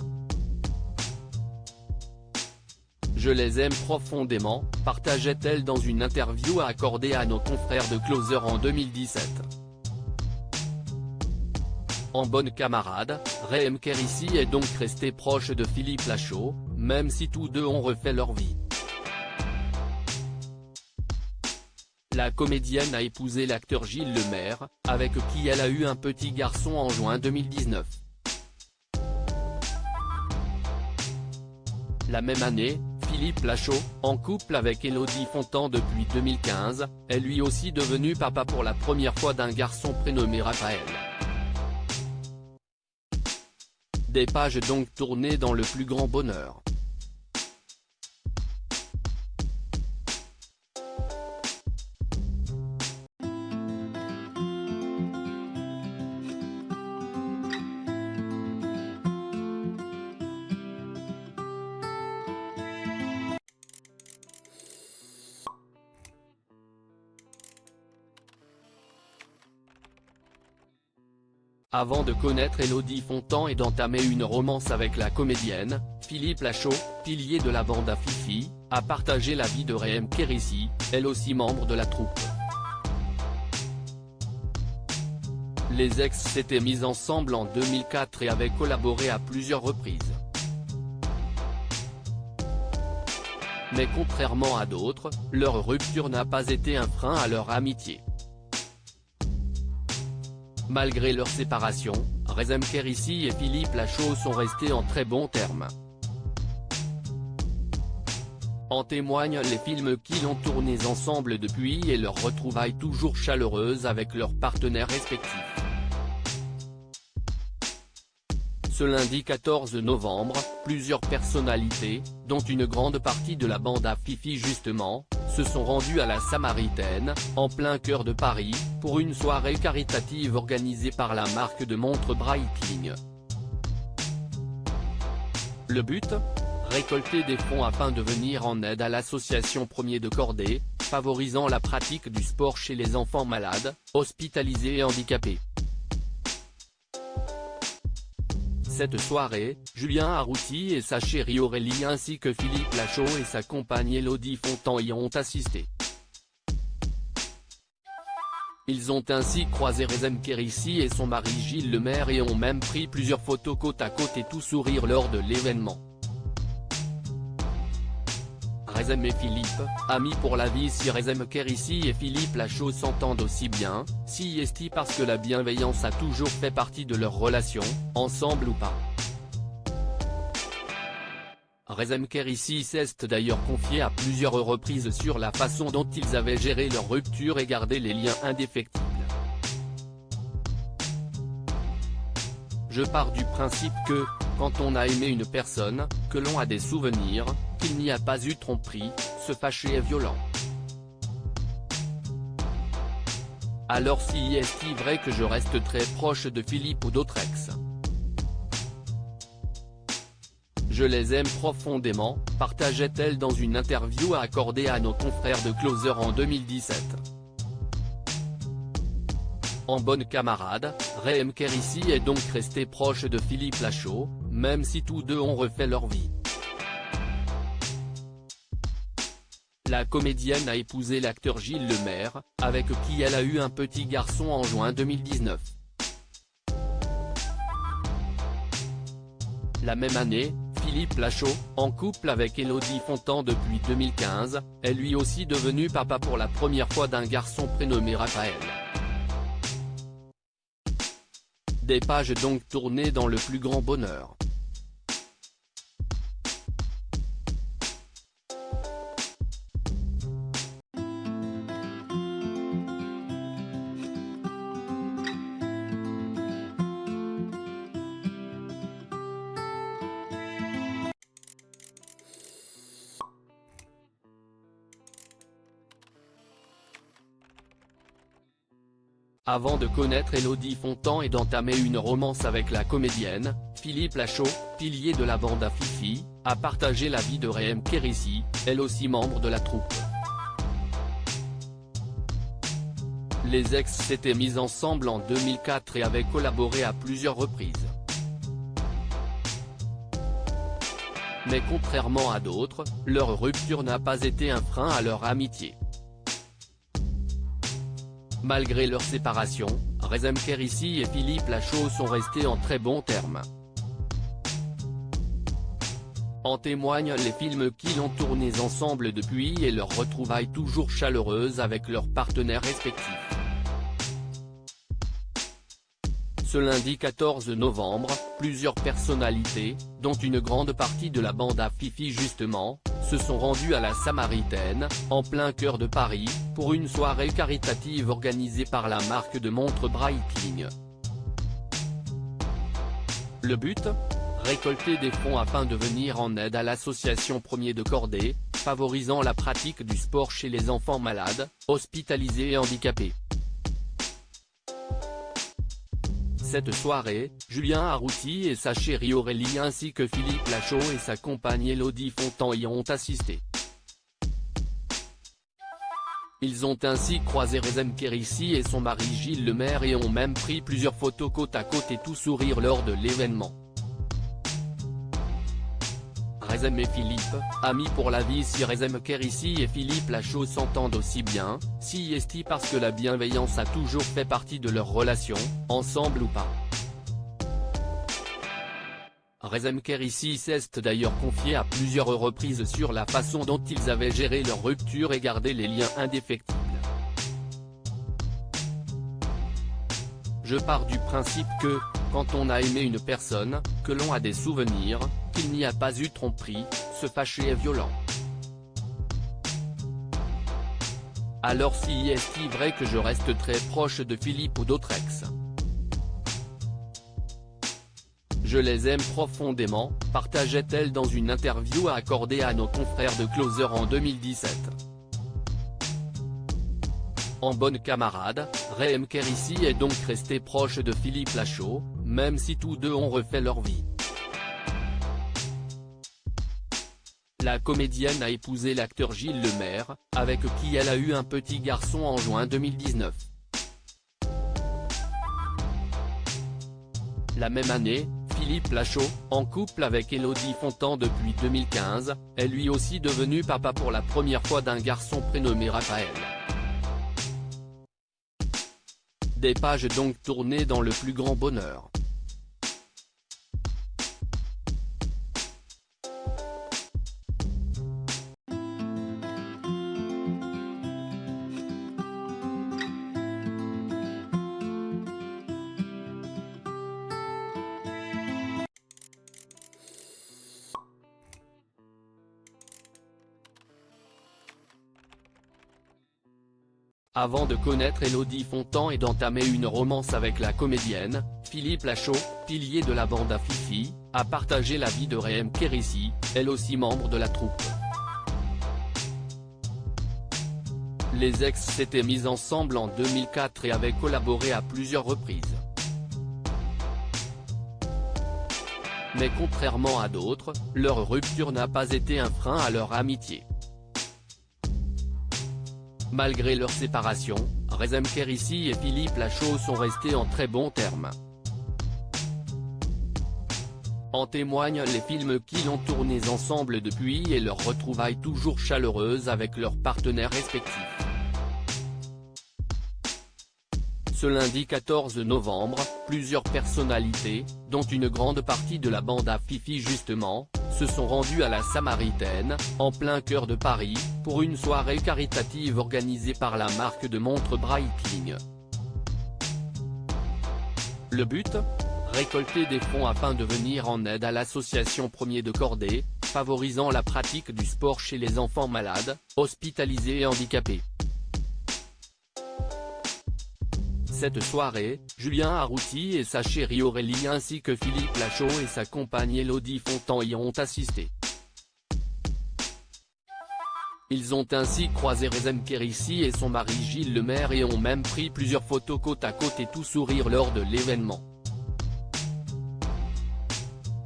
Je les aime profondément, partageait-elle dans une interview accordée à nos confrères de Closer en 2017. En bonne camarade, Rezem Kérissi est donc resté proche de Philippe Lachaud, même si tous deux ont refait leur vie. La comédienne a épousé l'acteur Gilles Lemaire, avec qui elle a eu un petit garçon en juin 2019. La même année, Philippe Lachaud, en couple avec Élodie Fontan depuis 2015, est lui aussi devenu papa pour la première fois d'un garçon prénommé Raphaël. Des pages donc tournées dans le plus grand bonheur. Avant de connaître Élodie Fontan et d'entamer une romance avec la comédienne, Philippe Lachaud, pilier de la bande à Fifi, a partagé la vie de Rezem Kérissi, elle aussi membre de la troupe. Les ex s'étaient mis ensemble en 2004 et avaient collaboré à plusieurs reprises. Mais contrairement à d'autres, leur rupture n'a pas été un frein à leur amitié. Malgré leur séparation, Rezem Kérissi et Philippe Lachaud sont restés en très bons termes. En témoignent les films qu'ils ont tournés ensemble depuis et leurs retrouvailles toujours chaleureuses avec leurs partenaires respectifs. Ce lundi 14 novembre, plusieurs personnalités, dont une grande partie de la bande à Fifi justement, se sont rendues à la Samaritaine, en plein cœur de Paris, pour une soirée caritative organisée par la marque de montres Breitling. Le but ? Récolter des fonds afin de venir en aide à l'association Premier de Cordée, favorisant la pratique du sport chez les enfants malades, hospitalisés et handicapés. Cette soirée, Julien Arrouti et sa chérie Aurélie ainsi que Philippe Lachaud et sa compagne Élodie Fontan y ont assisté. Ils ont ainsi croisé Rezem Kérissi et son mari Gilles Lemaire et ont même pris plusieurs photos côte à côte et tout sourire lors de l'événement. Rezem et Philippe, amis pour la vie. Si Rezem Kérissi et Philippe Lachaud s'entendent aussi bien, si est-il parce que la bienveillance a toujours fait partie de leur relation, ensemble ou pas. Rezem Kérissi s'est d'ailleurs confié à plusieurs reprises sur la façon dont ils avaient géré leur rupture et gardé les liens indéfectibles. Je pars du principe que, quand on a aimé une personne, que l'on a des souvenirs, qu'il n'y a pas eu tromperie, se fâcher est violent. Alors si est-il vrai que je reste très proche de Philippe ou d'autres ex? Je les aime profondément, partageait-elle dans une interview accordée à nos confrères de Closer en 2017. En bonne camarade, Rezem Kérissi est donc resté proche de Philippe Lachaud, même si tous deux ont refait leur vie. La comédienne a épousé l'acteur Gilles Lemaire, avec qui elle a eu un petit garçon en juin 2019. La même année, Philippe Lachaud, en couple avec Élodie Fontan depuis 2015, est lui aussi devenu papa pour la première fois d'un garçon prénommé Raphaël. Des pages donc tournées dans le plus grand bonheur. Avant de connaître Élodie Fontan et d'entamer une romance avec la comédienne, Philippe Lachaud, pilier de la bande à Fifi, a partagé la vie de Rehem Kérissi, elle aussi membre de la troupe. Les ex s'étaient mis ensemble en 2004 et avaient collaboré à plusieurs reprises. Mais contrairement à d'autres, leur rupture n'a pas été un frein à leur amitié. Malgré leur séparation, Rehem Kérissi et Philippe Lachaud sont restés en très bons termes. En témoignent les films qu'ils ont tournés ensemble depuis et leurs retrouvailles toujours chaleureuses avec leurs partenaires respectifs. Ce lundi 14 novembre, plusieurs personnalités, dont une grande partie de la bande à Fifi justement, se sont rendues à la Samaritaine, en plein cœur de Paris, pour une soirée caritative organisée par la marque de montres Breitling. Le but ? Récolter des fonds afin de venir en aide à l'association Premier de Cordée, favorisant la pratique du sport chez les enfants malades, hospitalisés et handicapés. Cette soirée, Julien Arrouti et sa chérie Aurélie ainsi que Philippe Lachaud et sa compagne Élodie Fontan y ont assisté. Ils ont ainsi croisé Rehem Kérissi et son mari Gilles Lemaire et ont même pris plusieurs photos côte à côte et tout sourire lors de l'événement. Rehem et Philippe, amis pour la vie. Si Rehem Kérissi et Philippe Lachaud s'entendent aussi bien, si est-il parce que la bienveillance a toujours fait partie de leur relation, ensemble ou pas. Rehem Kérissi s'est d'ailleurs confié à plusieurs reprises sur la façon dont ils avaient géré leur rupture et gardé les liens indéfectibles. Je pars du principe que, quand on a aimé une personne, que l'on a des souvenirs, qu'il n'y a pas eu tromperie, se fâcher est violent. Alors si est-il vrai que je reste très proche de Philippe ou d'autres ex? Je les aime profondément, partageait-elle dans une interview accordée à nos confrères de Closer en 2017. En bonne camarade, Rehem Kérissi est donc resté proche de Philippe Lachaud, même si tous deux ont refait leur vie. La comédienne a épousé l'acteur Gilles Lemaire, avec qui elle a eu un petit garçon en juin 2019. La même année, Philippe Lachaud, en couple avec Élodie Fontan depuis 2015, est lui aussi devenu papa pour la première fois d'un garçon prénommé Raphaël. Des pages donc tournées dans le plus grand bonheur. Avant de connaître Élodie Fontan et d'entamer une romance avec la comédienne, Philippe Lachaud, pilier de la bande à Fifi, a partagé la vie de Rehem Kérissi, elle aussi membre de la troupe. Les ex s'étaient mis ensemble en 2004 et avaient collaboré à plusieurs reprises. Mais contrairement à d'autres, leur rupture n'a pas été un frein à leur amitié. Malgré leur séparation, Rehem Kérissi et Philippe Lachaud sont restés en très bons termes. En témoignent les films qu'ils ont tournés ensemble depuis et leurs retrouvailles toujours chaleureuses avec leurs partenaires respectifs. Ce lundi 14 novembre, plusieurs personnalités, dont une grande partie de la bande à Fifi justement, se sont rendues à la Samaritaine, en plein cœur de Paris, pour une soirée caritative organisée par la marque de montres Breitling. Le but ? Récolter des fonds afin de venir en aide à l'association Premier de Cordée, favorisant la pratique du sport chez les enfants malades, hospitalisés et handicapés. Cette soirée, Julien Arrouti et sa chérie Aurélie ainsi que Philippe Lachaud et sa compagne Élodie Fontan y ont assisté. Ils ont ainsi croisé Rezem Kérissi et son mari Gilles Lemaire et ont même pris plusieurs photos côte à côte et tout sourire lors de l'événement.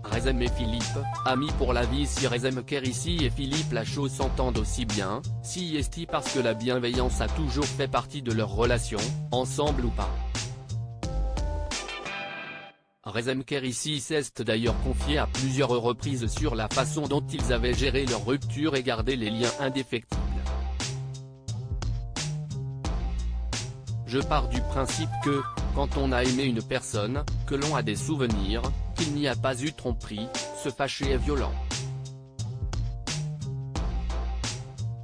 Rezem et Philippe, amis pour la vie. Si Rezem Kérissi et Philippe Lachaud s'entendent aussi bien, si est-il parce que la bienveillance a toujours fait partie de leur relation, ensemble ou pas. Rezem Kérissi s'est d'ailleurs confié à plusieurs reprises sur la façon dont ils avaient géré leur rupture et gardé les liens indéfectibles. Je pars du principe que, quand on a aimé une personne, que l'on a des souvenirs, qu'il n'y a pas eu tromperie, se fâcher est violent.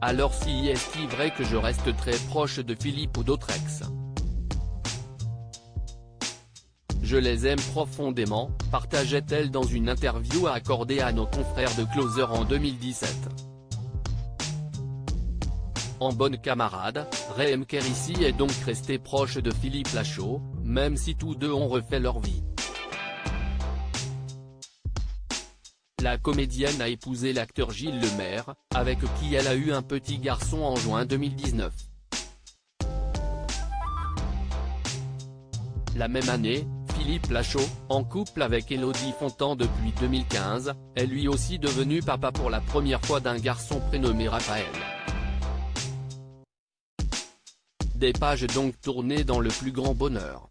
Alors si est-il vrai que je reste très proche de Philippe ou d'autres ex? Je les aime profondément, partageait-elle dans une interview accordée à nos confrères de Closer en 2017. En bonne camarade, Rezem Kérissi est donc resté proche de Philippe Lachaud, même si tous deux ont refait leur vie. La comédienne a épousé l'acteur Gilles Lemaire, avec qui elle a eu un petit garçon en juin 2019. La même année, Philippe Lachaud, en couple avec Élodie Fontan depuis 2015, est lui aussi devenu papa pour la première fois d'un garçon prénommé Raphaël. Des pages donc tournées dans le plus grand bonheur.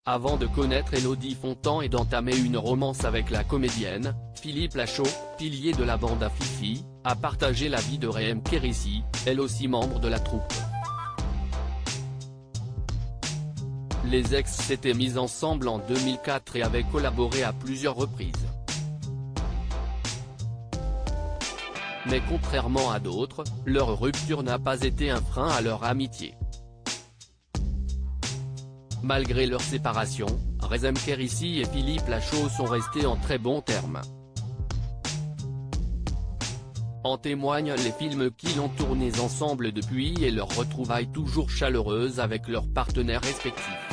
Avant de connaître Élodie Fontan et d'entamer une romance avec la comédienne, Philippe Lachaud, pilier de la bande à Fifi, a partagé la vie de Rezem Kérissi, elle aussi membre de la troupe. Les ex s'étaient mis ensemble en 2004 et avaient collaboré à plusieurs reprises. Mais contrairement à d'autres, leur rupture n'a pas été un frein à leur amitié. Malgré leur séparation, Rezem Kérissi et Philippe Lachaud sont restés en très bons termes. En témoignent les films qu'ils ont tournés ensemble depuis et leurs retrouvailles toujours chaleureuses avec leurs partenaires respectifs.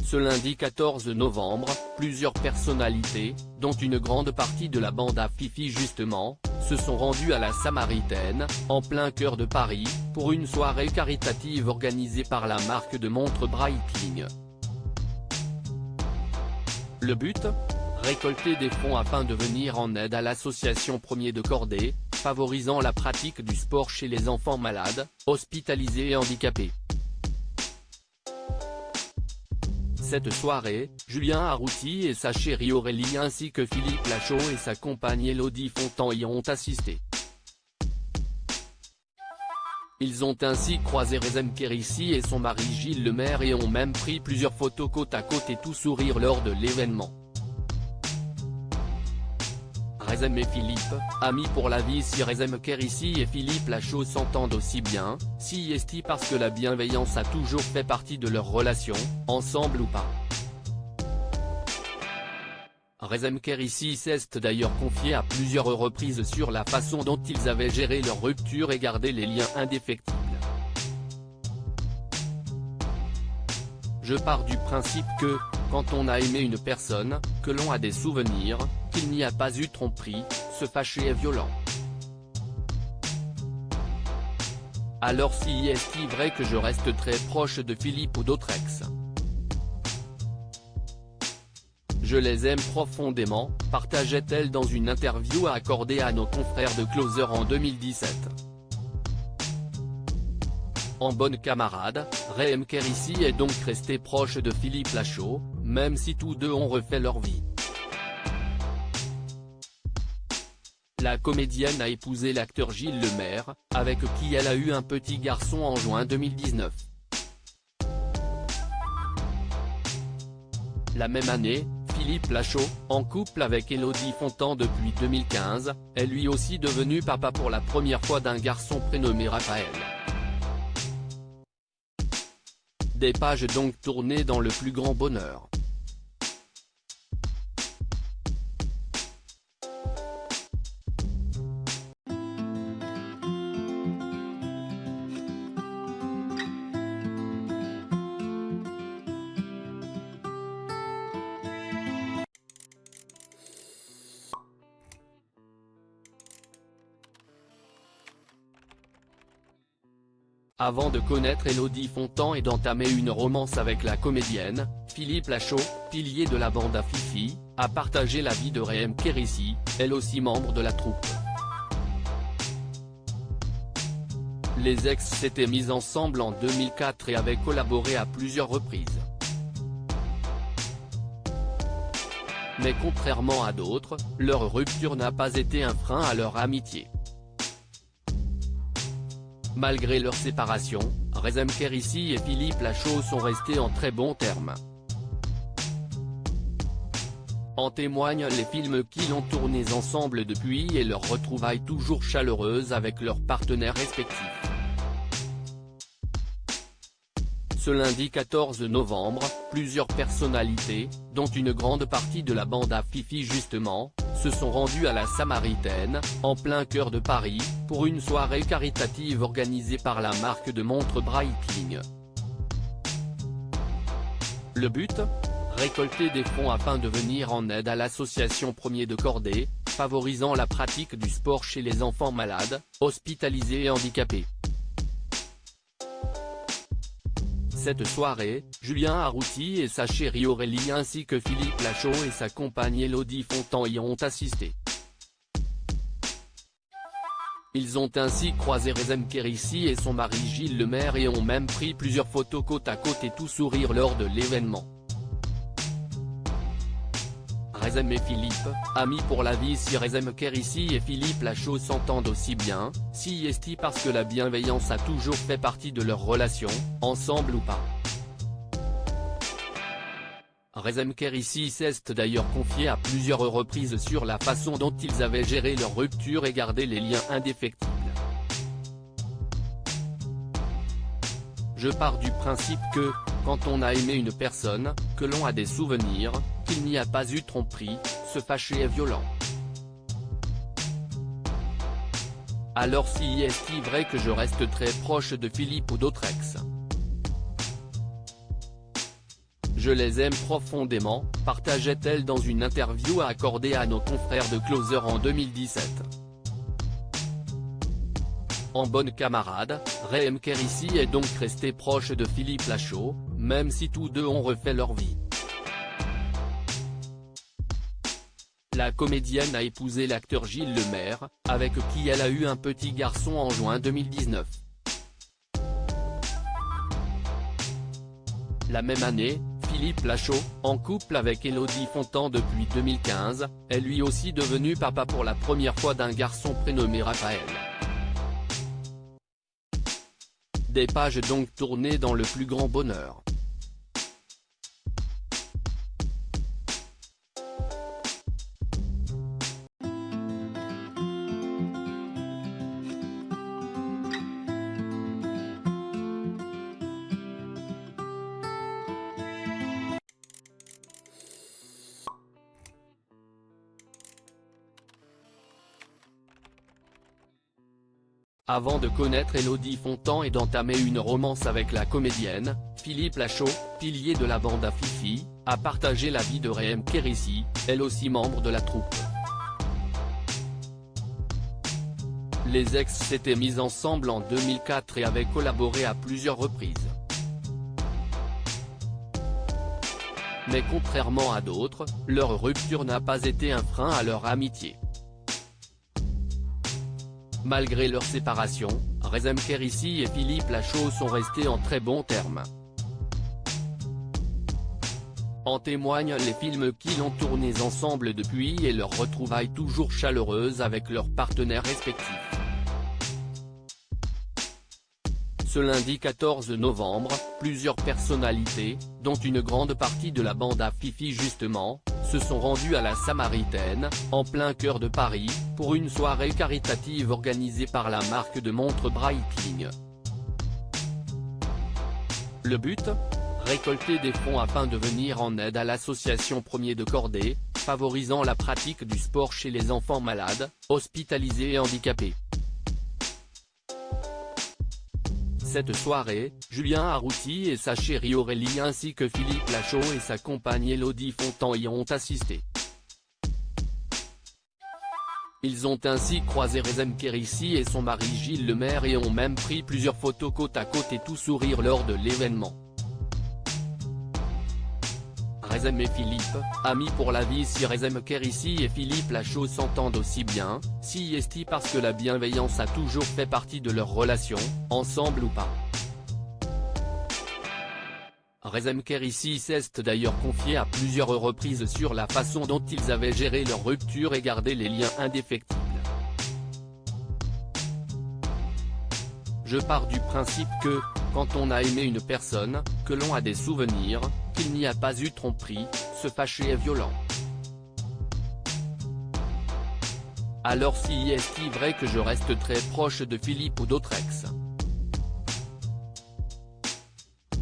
Ce lundi 14 novembre, plusieurs personnalités, dont une grande partie de la bande à Fifi justement, se sont rendues à la Samaritaine, en plein cœur de Paris, pour une soirée caritative organisée par la marque de montres Breitling. Le but ? Récolter des fonds afin de venir en aide à l'association Premier de Cordée, favorisant la pratique du sport chez les enfants malades, hospitalisés et handicapés. Cette soirée, Julien Arrouti et sa chérie Aurélie ainsi que Philippe Lachaud et sa compagne Élodie Fontan y ont assisté. Ils ont ainsi croisé Rezem Kérissi et son mari Gilles Lemaire et ont même pris plusieurs photos côte à côte et tout sourire lors de l'événement. Rezem et Philippe, amis pour la vie. Si Rezem Kérissi et Philippe Lachaud s'entendent aussi bien, si est-il parce que la bienveillance a toujours fait partie de leur relation, ensemble ou pas. Rezem Kérissi s'est d'ailleurs confié à plusieurs reprises sur la façon dont ils avaient géré leur rupture et gardé les liens indéfectibles. Je pars du principe que, quand on a aimé une personne, que l'on a des souvenirs, qu'il n'y a pas eu tromperie, se fâcher est violent. Alors si est-il vrai que je reste très proche de Philippe ou d'autres ex? Je les aime profondément, partageait-elle dans une interview accordée à nos confrères de Closer en 2017. En bonne camarade, Rezem Kérissi est donc resté proche de Philippe Lachaud, même si tous deux ont refait leur vie. La comédienne a épousé l'acteur Gilles Lemaire, avec qui elle a eu un petit garçon en juin 2019. La même année, Philippe Lachaud, en couple avec Élodie Fontan depuis 2015, est lui aussi devenu papa pour la première fois d'un garçon prénommé Raphaël. Des pages donc tournées dans le plus grand bonheur. Avant de connaître Élodie Fontan et d'entamer une romance avec la comédienne, Philippe Lachaud, pilier de la bande à Fifi, a partagé la vie de Rehem Kérissi, elle aussi membre de la troupe. Les ex s'étaient mis ensemble en 2004 et avaient collaboré à plusieurs reprises. Mais contrairement à d'autres, leur rupture n'a pas été un frein à leur amitié. Malgré leur séparation, Rehem Kérissi et Philippe Lachaud sont restés en très bons termes. En témoignent les films qu'ils ont tournés ensemble depuis et leurs retrouvailles toujours chaleureuses avec leurs partenaires respectifs. Ce lundi 14 novembre, plusieurs personnalités, dont une grande partie de la bande à Fifi justement, se sont rendues à la Samaritaine, en plein cœur de Paris, pour une soirée caritative organisée par la marque de montres Breitling. Le but ? Récolter des fonds afin de venir en aide à l'association Premier de Cordée, favorisant la pratique du sport chez les enfants malades, hospitalisés et handicapés. Cette soirée, Julien Arrouti et sa chérie Aurélie ainsi que Philippe Lachaud et sa compagne Élodie Fontan y ont assisté. Ils ont ainsi croisé Rehem Kérissi et son mari Gilles Lemaire et ont même pris plusieurs photos côte à côte et tout sourire lors de l'événement. Rehem et Philippe, amis pour la vie. Si Rehem Kérissi et Philippe Lachaud s'entendent aussi bien, si est-il parce que la bienveillance a toujours fait partie de leur relation, ensemble ou pas. Rehem Kérissi s'est d'ailleurs confié à plusieurs reprises sur la façon dont ils avaient géré leur rupture et gardé les liens indéfectibles. Je pars du principe que, quand on a aimé une personne, que l'on a des souvenirs, qu'il n'y a pas eu tromperie, se fâcher est violent. Alors si est-il vrai que je reste très proche de Philippe ou d'autres ex? Je les aime profondément, partageait-elle dans une interview accordée à nos confrères de Closer en 2017. En bonne camarade, Rehem Kérissi est donc resté proche de Philippe Lachaud, même si tous deux ont refait leur vie. La comédienne a épousé l'acteur Gilles Lemaire, avec qui elle a eu un petit garçon en juin 2019. La même année, Philippe Lachaud, en couple avec Élodie Fontan depuis 2015, est lui aussi devenu papa pour la première fois d'un garçon prénommé Raphaël. Des pages donc tournées dans le plus grand bonheur. Avant de connaître Élodie Fontan et d'entamer une romance avec la comédienne, Philippe Lachaud, pilier de la bande à Fifi, a partagé la vie de Rehem Kérissi, elle aussi membre de la troupe. Les ex s'étaient mis ensemble en 2004 et avaient collaboré à plusieurs reprises. Mais contrairement à d'autres, leur rupture n'a pas été un frein à leur amitié. Malgré leur séparation, Rehem Kérissi et Philippe Lachaud sont restés en très bons termes. En témoignent les films qu'ils ont tournés ensemble depuis et leurs retrouvailles toujours chaleureuses avec leurs partenaires respectifs. Ce lundi 14 novembre, plusieurs personnalités, dont une grande partie de la bande à Fifi justement, se sont rendues à la Samaritaine, en plein cœur de Paris, pour une soirée caritative organisée par la marque de montres Breitling. Le but ? Récolter des fonds afin de venir en aide à l'association Premier de Cordée, favorisant la pratique du sport chez les enfants malades, hospitalisés et handicapés. Cette soirée, Julien Arrouti et sa chérie Aurélie ainsi que Philippe Lachaud et sa compagne Élodie Fontan y ont assisté. Ils ont ainsi croisé Rezem Kérissi et son mari Gilles Lemaire et ont même pris plusieurs photos côte à côte et tout sourire lors de l'événement. Rezem et Philippe, amis pour la vie. Si Rezem Kérissi et Philippe Lachaud s'entendent aussi bien, si est-il parce que la bienveillance a toujours fait partie de leur relation, ensemble ou pas. Rezem Kérissi s'est d'ailleurs confié à plusieurs reprises sur la façon dont ils avaient géré leur rupture et gardé les liens indéfectibles. Je pars du principe que, quand on a aimé une personne, que l'on a des souvenirs, qu'il n'y a pas eu tromperie, se fâcher est violent. Alors si est-il vrai que je reste très proche de Philippe ou d'autres ex?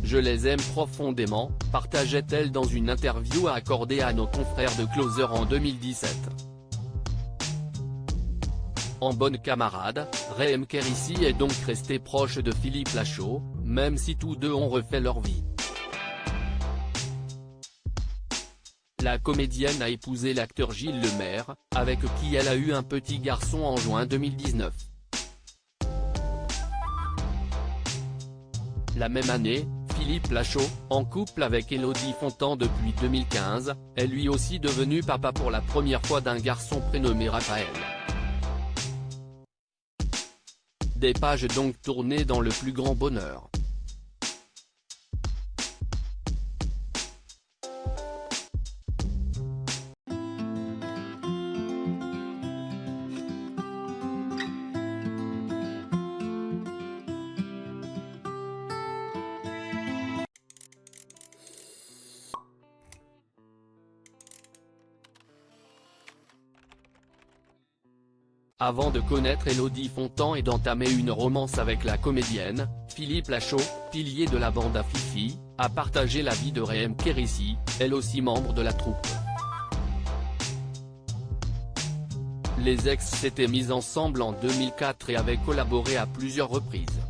Je les aime profondément, partageait-elle dans une interview accordée à nos confrères de Closer en 2017. En bonne camarade, Rezem Kérissi est donc resté proche de Philippe Lachaud, même si tous deux ont refait leur vie. La comédienne a épousé l'acteur Gilles Lemaire, avec qui elle a eu un petit garçon en juin 2019. La même année, Philippe Lachaud, en couple avec Élodie Fontan depuis 2015, est lui aussi devenu papa pour la première fois d'un garçon prénommé Raphaël. Des pages donc tournées dans le plus grand bonheur. Avant de connaître Élodie Fontan et d'entamer une romance avec la comédienne, Philippe Lachaud, pilier de la bande à Fifi, a partagé la vie de Rezem Kérissi, elle aussi membre de la troupe. Les ex s'étaient mis ensemble en 2004 et avaient collaboré à plusieurs reprises.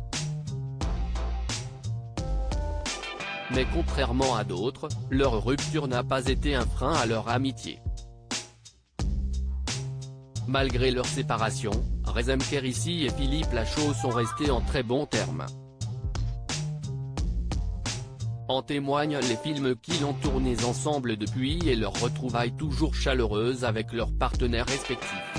Mais contrairement à d'autres, leur rupture n'a pas été un frein à leur amitié. Malgré leur séparation, Rezem Kérissi et Philippe Lachaud sont restés en très bons termes. En témoignent les films qu'ils ont tournés ensemble depuis et leurs retrouvailles toujours chaleureuses avec leurs partenaires respectifs.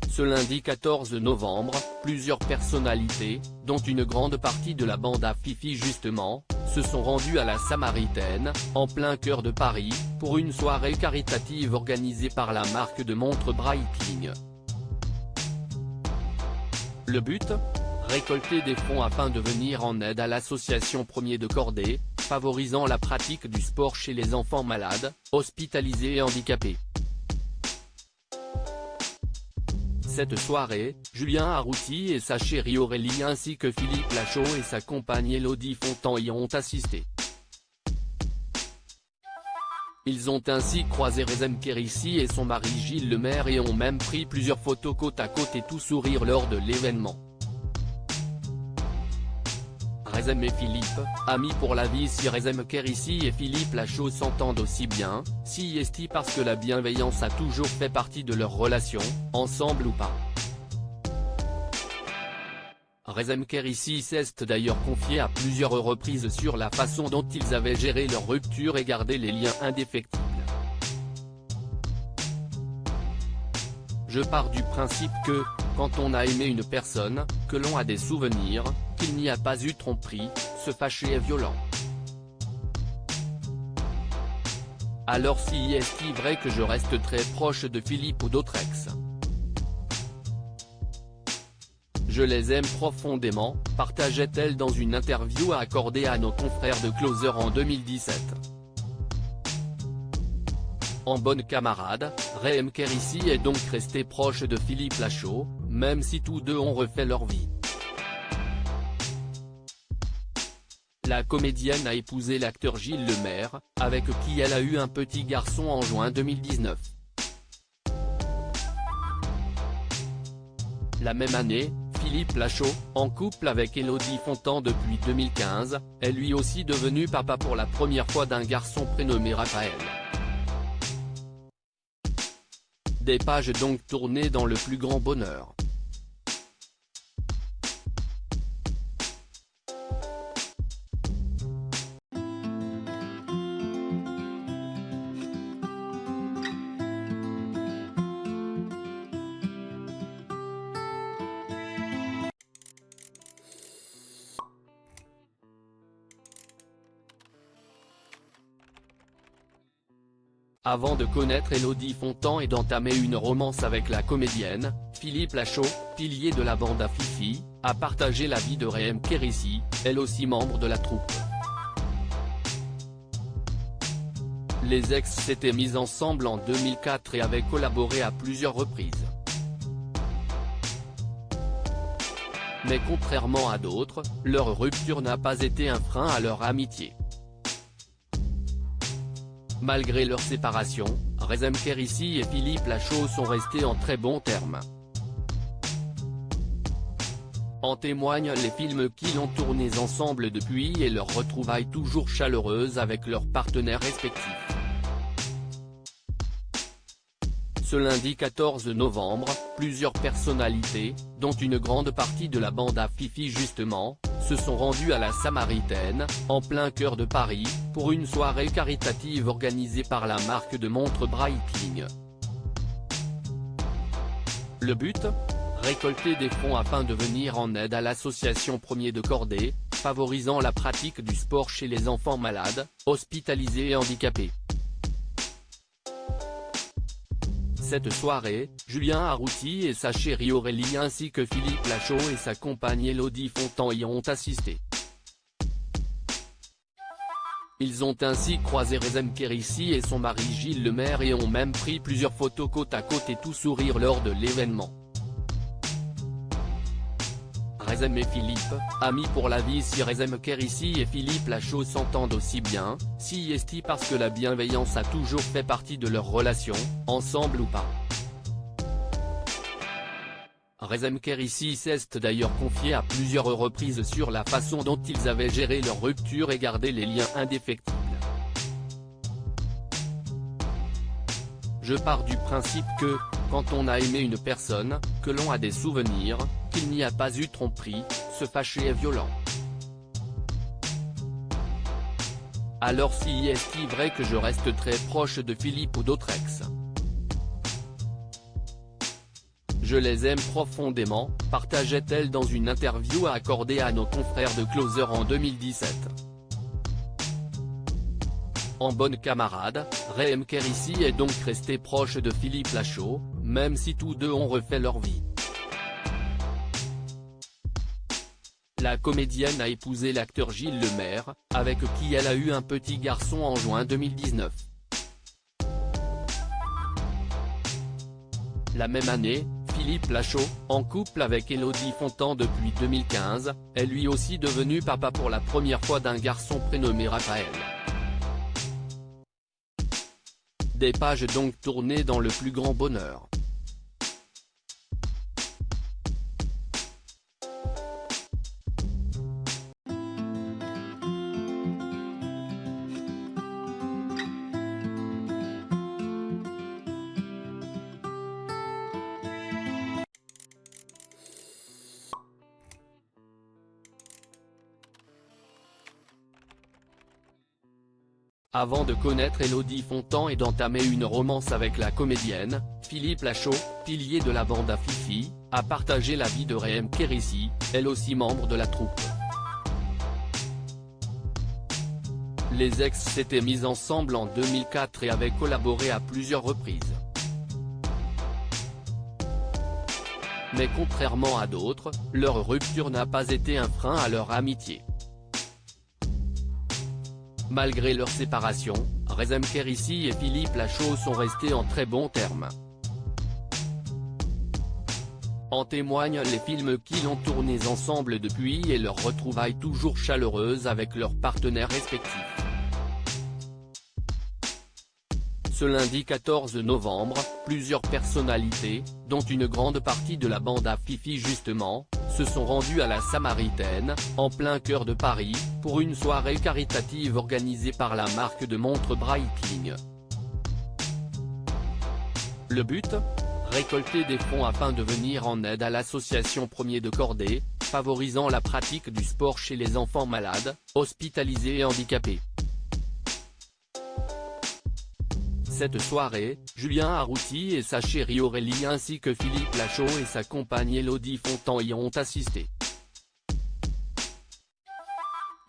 Ce lundi 14 novembre, plusieurs personnalités, dont une grande partie de la bande à Fifi justement, se sont rendues à la Samaritaine, en plein cœur de Paris, pour une soirée caritative organisée par la marque de montres Breitling. Le but ? Récolter des fonds afin de venir en aide à l'association Premier de Cordée, favorisant la pratique du sport chez les enfants malades, hospitalisés et handicapés. Cette soirée, Julien Arrouti et sa chérie Aurélie ainsi que Philippe Lachaud et sa compagne Élodie Fontan y ont assisté. Ils ont ainsi croisé Rezem Kérissi et son mari Gilles Lemaire et ont même pris plusieurs photos côte à côte et tout sourire lors de l'événement. Rezem et Philippe, amis pour la vie. Si Rezem Kérissi et Philippe Lachaud s'entendent aussi bien, si est-il parce que la bienveillance a toujours fait partie de leur relation, ensemble ou pas. Rezem Kérissi s'est d'ailleurs confié à plusieurs reprises sur la façon dont ils avaient géré leur rupture et gardé les liens indéfectibles. Je pars du principe que, quand on a aimé une personne, que l'on a des souvenirs, qu'il n'y a pas eu tromperie, se fâcher est violent. Alors si est-il vrai que je reste très proche de Philippe ou d'autres ex? Je les aime profondément, partageait-elle dans une interview accordée à nos confrères de Closer en 2017. En bonne camarade, Rezem Kérissi est donc resté proche de Philippe Lachaud, même si tous deux ont refait leur vie. La comédienne a épousé l'acteur Gilles Lemaire, avec qui elle a eu un petit garçon en juin 2019. La même année, Philippe Lachaud, en couple avec Élodie Fontan depuis 2015, est lui aussi devenu papa pour la première fois d'un garçon prénommé Raphaël. Des pages donc tournées dans le plus grand bonheur. Avant de connaître Élodie Fontan et d'entamer une romance avec la comédienne, Philippe Lachaud, pilier de la bande à Fifi, a partagé la vie de Rehem Kérissi, elle aussi membre de la troupe. Les ex s'étaient mis ensemble en 2004 et avaient collaboré à plusieurs reprises. Mais contrairement à d'autres, leur rupture n'a pas été un frein à leur amitié. Malgré leur séparation, Rehem Kérissi et Philippe Lachaud sont restés en très bons termes. En témoignent les films qu'ils ont tournés ensemble depuis et leurs retrouvailles toujours chaleureuses avec leurs partenaires respectifs. Ce lundi 14 novembre, plusieurs personnalités, dont une grande partie de la bande à Fifi justement, se sont rendues à la Samaritaine, en plein cœur de Paris, pour une soirée caritative organisée par la marque de montres Breitling. Le but ? Récolter des fonds afin de venir en aide à l'association Premier de Cordée, favorisant la pratique du sport chez les enfants malades, hospitalisés et handicapés. Cette soirée, Julien Arrouti et sa chérie Aurélie ainsi que Philippe Lachaud et sa compagne Élodie Fontan y ont assisté. Ils ont ainsi croisé Rehem Kérissi et son mari Gilles Lemaire et ont même pris plusieurs photos côte à côte et tout sourire lors de l'événement. Rehem et Philippe, amis pour la vie. Si Rehem Kérissi et Philippe Lachaud s'entendent aussi bien, si est-il parce que la bienveillance a toujours fait partie de leur relation, ensemble ou pas. Rehem Kérissi s'est d'ailleurs confié à plusieurs reprises sur la façon dont ils avaient géré leur rupture et gardé les liens indéfectibles. Je pars du principe que, quand on a aimé une personne, que l'on a des souvenirs, qu'il n'y a pas eu tromperie, se fâcher est violent. Alors si est-il vrai que je reste très proche de Philippe ou d'autres ex? Je les aime profondément, partageait-elle dans une interview accordée à nos confrères de Closer en 2017. En bonne camarade, Rehem Kérissi est donc resté proche de Philippe Lachaud, même si tous deux ont refait leur vie. La comédienne a épousé l'acteur Gilles Lemaire, avec qui elle a eu un petit garçon en juin 2019. La même année, Philippe Lachaud, en couple avec Élodie Fontan depuis 2015, est lui aussi devenu papa pour la première fois d'un garçon prénommé Raphaël. Des pages donc tournées dans le plus grand bonheur. Avant de connaître Élodie Fontan et d'entamer une romance avec la comédienne, Philippe Lachaud, pilier de la bande à Fifi, a partagé la vie de Rehem Kérissi, elle aussi membre de la troupe. Les ex s'étaient mis ensemble en 2004 et avaient collaboré à plusieurs reprises. Mais contrairement à d'autres, leur rupture n'a pas été un frein à leur amitié. Malgré leur séparation, Rehem Kérissi et Philippe Lachaud sont restés en très bons termes. En témoignent les films qu'ils ont tournés ensemble depuis et leurs retrouvailles toujours chaleureuses avec leurs partenaires respectifs. Ce lundi 14 novembre, plusieurs personnalités, dont une grande partie de la bande à Fifi justement, se sont rendues à la Samaritaine, en plein cœur de Paris, pour une soirée caritative organisée par la marque de montres Breitling. Le but ? Récolter des fonds afin de venir en aide à l'association Premier de Cordée, favorisant la pratique du sport chez les enfants malades, hospitalisés et handicapés. Cette soirée, Julien Arrouti et sa chérie Aurélie ainsi que Philippe Lachaud et sa compagne Élodie Fontan y ont assisté.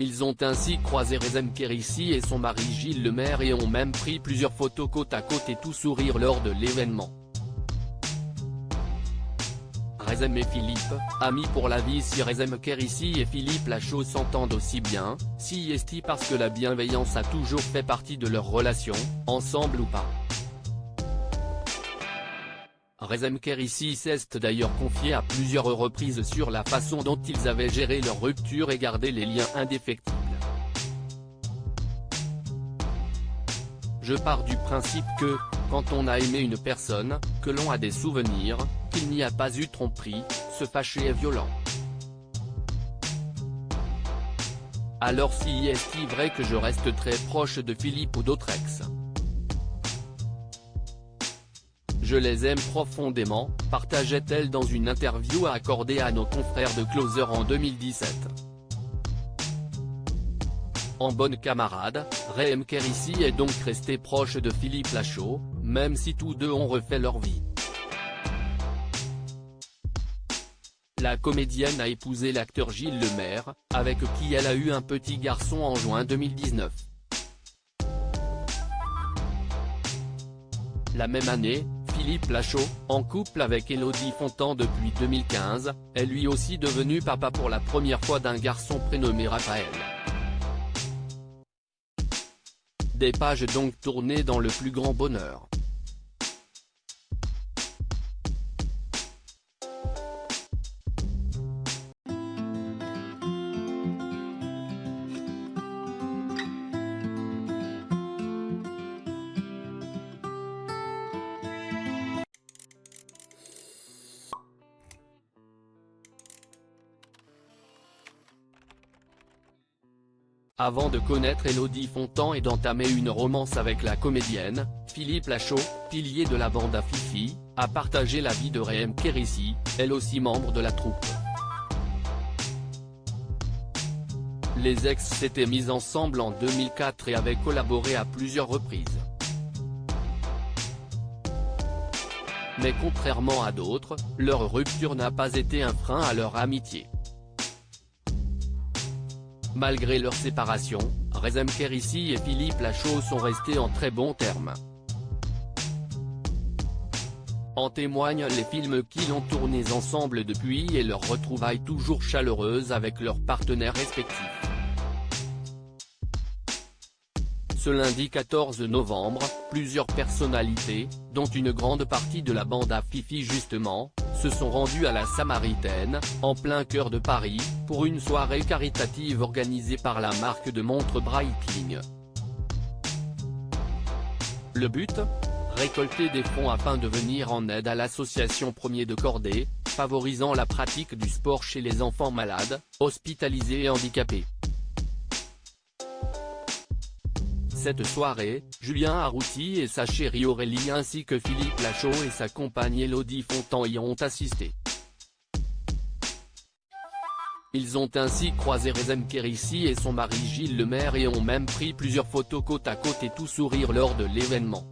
Ils ont ainsi croisé Rezem Kérissi et son mari Gilles Lemaire et ont même pris plusieurs photos côte à côte et tout sourire lors de l'événement. Rezem et Philippe, amis pour la vie. Si Rezem Kérissi et Philippe Lachaud s'entendent aussi bien, si est-il parce que la bienveillance a toujours fait partie de leur relation, ensemble ou pas. Rezem Kérissi s'est d'ailleurs confié à plusieurs reprises sur la façon dont ils avaient géré leur rupture et gardé les liens indéfectibles. Je pars du principe que, quand on a aimé une personne, que l'on a des souvenirs, qu'il n'y a pas eu tromperie, se fâcher est violent. Alors si est-il vrai que je reste très proche de Philippe ou d'autres ex? Je les aime profondément, partageait-elle dans une interview accordée à nos confrères de Closer en 2017. En bonne camarade, Rezem Kérissi est donc resté proche de Philippe Lachaud, même si tous deux ont refait leur vie. La comédienne a épousé l'acteur Gilles Lemaire, avec qui elle a eu un petit garçon en juin 2019. La même année, Philippe Lachaud, en couple avec Élodie Fontan depuis 2015, est lui aussi devenu papa pour la première fois d'un garçon prénommé Raphaël. Des pages donc tournées dans le plus grand bonheur. Avant de connaître Élodie Fontan et d'entamer une romance avec la comédienne, Philippe Lachaud, pilier de la bande à Fifi, a partagé la vie de Rezem Kérissi, elle aussi membre de la troupe. Les ex s'étaient mis ensemble en 2004 et avaient collaboré à plusieurs reprises. Mais contrairement à d'autres, leur rupture n'a pas été un frein à leur amitié. Malgré leur séparation, Rezem Kérissi et Philippe Lachaud sont restés en très bons termes. En témoignent les films qu'ils ont tournés ensemble depuis et leurs retrouvailles toujours chaleureuses avec leurs partenaires respectifs. Ce lundi 14 novembre, plusieurs personnalités, dont une grande partie de la bande à Fifi justement, se sont rendues à la Samaritaine, en plein cœur de Paris, pour une soirée caritative organisée par la marque de montres Breitling. Le but ? Récolter des fonds afin de venir en aide à l'association Premier de Cordée, favorisant la pratique du sport chez les enfants malades, hospitalisés et handicapés. Cette soirée, Julien Arrouti et sa chérie Aurélie ainsi que Philippe Lachaud et sa compagne Élodie Fontan y ont assisté. Ils ont ainsi croisé Rezem Kérissi et son mari Gilles Lemaire et ont même pris plusieurs photos côte à côte et tout sourire lors de l'événement.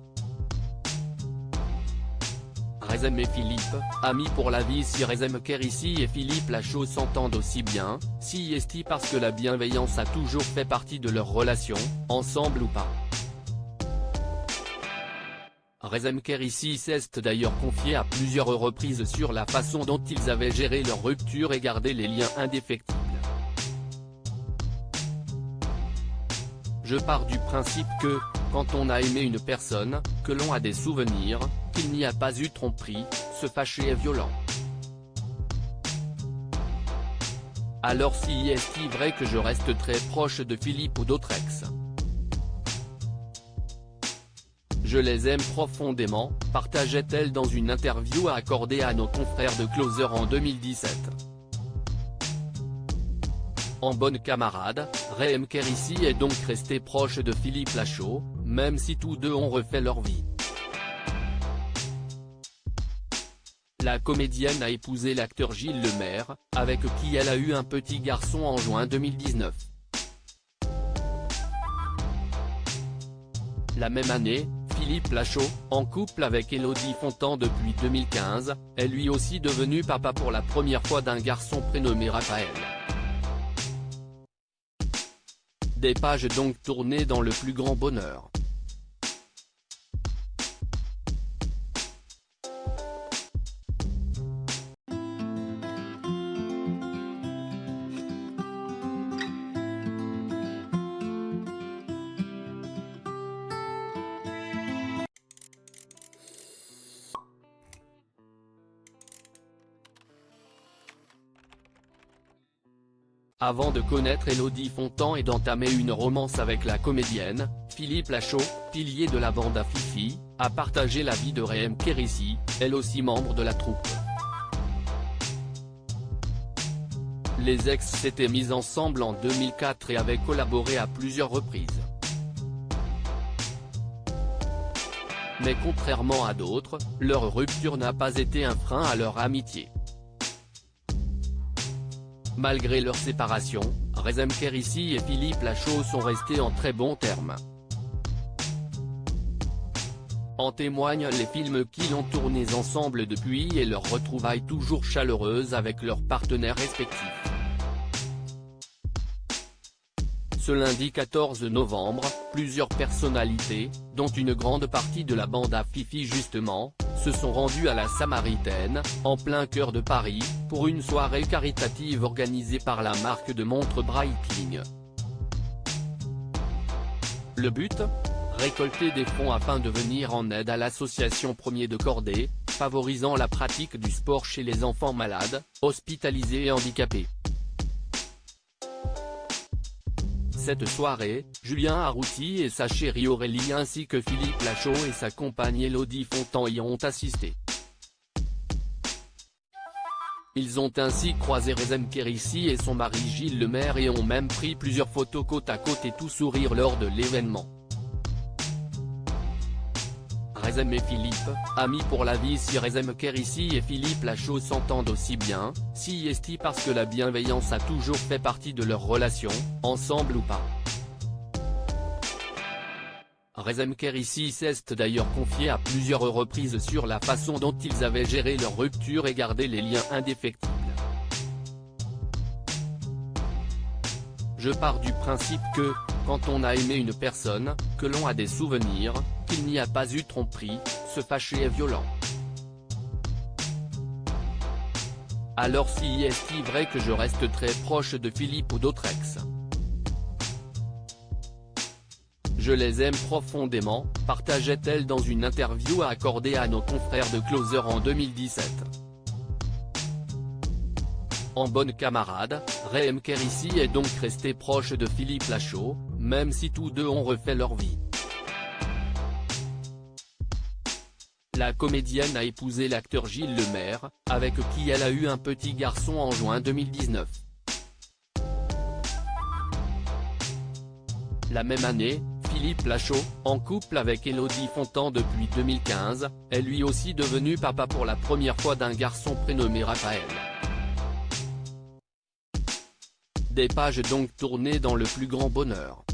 Rezem et Philippe, amis pour la vie. Si Rezem Kérissi et Philippe Lachaud s'entendent aussi bien, si est-il parce que la bienveillance a toujours fait partie de leur relation, ensemble ou pas. Rezem Kérissi s'est d'ailleurs confié à plusieurs reprises sur la façon dont ils avaient géré leur rupture et gardé les liens indéfectibles. Je pars du principe que, quand on a aimé une personne, que l'on a des souvenirs, qu'il n'y a pas eu tromperie, se fâcher est violent. Alors si est-il vrai que je reste très proche de Philippe ou d'autres ex? Je les aime profondément, partageait-elle dans une interview accordée à nos confrères de Closer en 2017. En bonne camarade, Raem Kérissi est donc resté proche de Philippe Lachaud, même si tous deux ont refait leur vie. La comédienne a épousé l'acteur Gilles Lemaire, avec qui elle a eu un petit garçon en juin 2019. La même année, Philippe Lachaud, en couple avec Élodie Fontan depuis 2015, est lui aussi devenu papa pour la première fois d'un garçon prénommé Raphaël. Des pages donc tournées dans le plus grand bonheur. Avant de connaître Élodie Fontan et d'entamer une romance avec la comédienne, Philippe Lachaud, pilier de la bande à Fifi, a partagé la vie de Raem Kérissi, elle aussi membre de la troupe. Les ex s'étaient mis ensemble en 2004 et avaient collaboré à plusieurs reprises. Mais contrairement à d'autres, leur rupture n'a pas été un frein à leur amitié. Malgré leur séparation, Raem Kérissi et Philippe Lachaud sont restés en très bons termes. En témoignent les films qu'ils ont tournés ensemble depuis et leurs retrouvailles toujours chaleureuses avec leurs partenaires respectifs. Ce lundi 14 novembre, plusieurs personnalités, dont une grande partie de la bande à Fifi justement, se sont rendues à la Samaritaine, en plein cœur de Paris, pour une soirée caritative organisée par la marque de montres Breitling. Le but ? Récolter des fonds afin de venir en aide à l'association Premier de Cordée, favorisant la pratique du sport chez les enfants malades, hospitalisés et handicapés. Cette soirée, Julien Arrouti et sa chérie Aurélie ainsi que Philippe Lachaud et sa compagne Élodie Fontan y ont assisté. Ils ont ainsi croisé Raem Kérissi et son mari Gilles Lemaire et ont même pris plusieurs photos côte à côte et tout sourire lors de l'événement. Raem et Philippe, amis pour la vie. Si Raem Kérissi et Philippe Lachaud s'entendent aussi bien, si est-il parce que la bienveillance a toujours fait partie de leur relation, ensemble ou pas. Raem Kérissi s'est d'ailleurs confié à plusieurs reprises sur la façon dont ils avaient géré leur rupture et gardé les liens indéfectibles. Je pars du principe que, quand on a aimé une personne, que l'on a des souvenirs, qu'il n'y a pas eu tromperie, se fâcher est violent. Alors si est-il vrai que je reste très proche de Philippe ou d'autres ex? Je les aime profondément, partageait-elle dans une interview accordée à nos confrères de Closer en 2017. En bonne camarade, Raem Kérissi est donc resté proche de Philippe Lachaud, même si tous deux ont refait leur vie. La comédienne a épousé l'acteur Gilles Lemaire, avec qui elle a eu un petit garçon en juin 2019. La même année, Philippe Lachaud, en couple avec Élodie Fontan depuis 2015, est lui aussi devenu papa pour la première fois d'un garçon prénommé Raphaël. Des pages donc tournées dans le plus grand bonheur.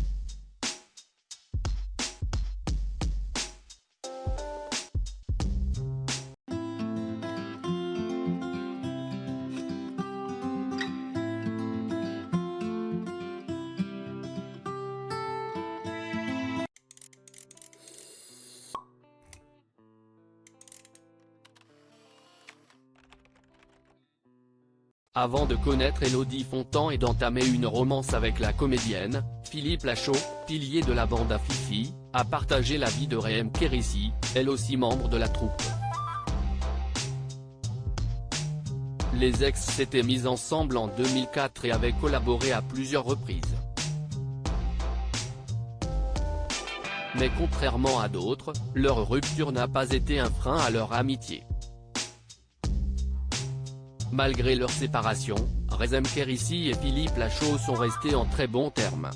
Avant de connaître Élodie Fontan et d'entamer une romance avec la comédienne, Philippe Lachaud, pilier de la bande à Fifi, a partagé la vie de Raem Kérissi, elle aussi membre de la troupe. Les ex s'étaient mis ensemble en 2004 et avaient collaboré à plusieurs reprises. Mais contrairement à d'autres, leur rupture n'a pas été un frein à leur amitié. Malgré leur séparation, Rezem Kérissi et Philippe Lachaud sont restés en très bons termes.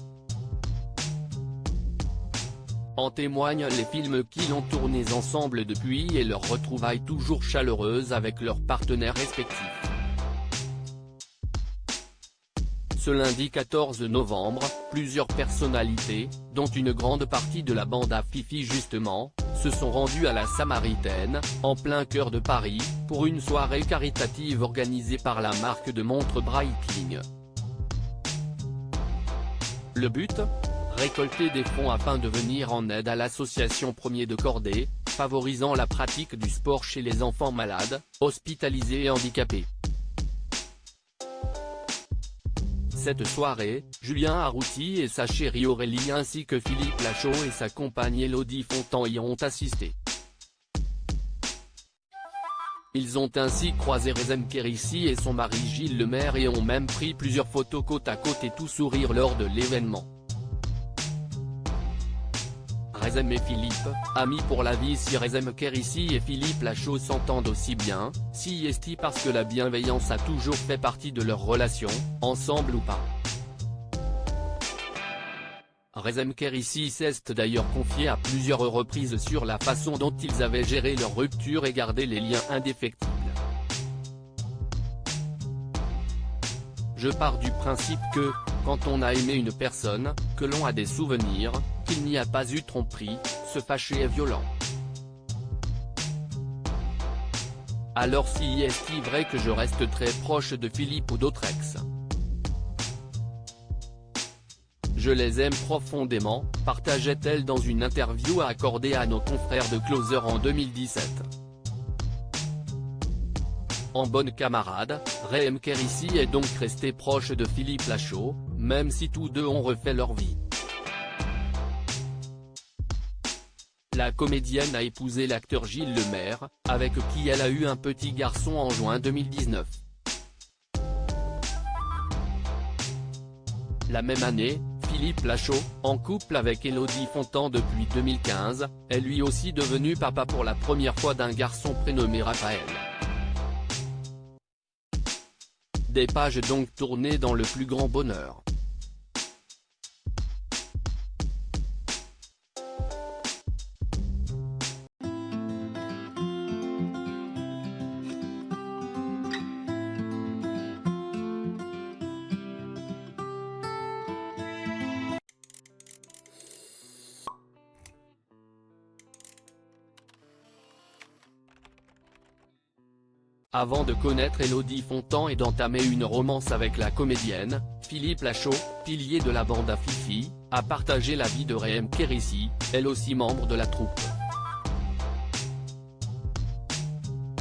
En témoignent les films qu'ils ont tournés ensemble depuis et leurs retrouvailles toujours chaleureuses avec leurs partenaires respectifs. Ce lundi 14 novembre, plusieurs personnalités, dont une grande partie de la bande à Fifi justement, se sont rendues à la Samaritaine, en plein cœur de Paris, pour une soirée caritative organisée par la marque de montres Breitling. Le but ? Récolter des fonds afin de venir en aide à l'association Premier de Cordée, favorisant la pratique du sport chez les enfants malades, hospitalisés et handicapés. Cette soirée, Julien Arrouti et sa chérie Aurélie ainsi que Philippe Lachaud et sa compagne Élodie Fontan y ont assisté. Ils ont ainsi croisé Rezem Kérissi et son mari Gilles Lemaire et ont même pris plusieurs photos côte à côte et tout sourire lors de l'événement. Rezem et Philippe, amis pour la vie. Si Rezem Kérissi et Philippe Lachaud s'entendent aussi bien, si est-il parce que la bienveillance a toujours fait partie de leur relation, ensemble ou pas. Rezem Kérissi s'est d'ailleurs confié à plusieurs reprises sur la façon dont ils avaient géré leur rupture et gardé les liens indéfectibles. Je pars du principe que, quand on a aimé une personne, que l'on a des souvenirs, qu'il n'y a pas eu tromperie, se fâcher est violent. Alors si est-il vrai que je reste très proche de Philippe ou d'autres ex? Je les aime profondément, partageait-elle dans une interview accordée à nos confrères de Closer en 2017. En bonne camarade, Rezem Kérissi est donc resté proche de Philippe Lachaud, même si tous deux ont refait leur vie. La comédienne a épousé l'acteur Gilles Lemaire, avec qui elle a eu un petit garçon en juin 2019. La même année, Philippe Lachaud, en couple avec Élodie Fontan depuis 2015, est lui aussi devenu papa pour la première fois d'un garçon prénommé Raphaël. Des pages donc tournées dans le plus grand bonheur. Avant de connaître Élodie Fontan et d'entamer une romance avec la comédienne, Philippe Lachaud, pilier de la bande à Fifi, a partagé la vie de Rezem Kérissi, elle aussi membre de la troupe.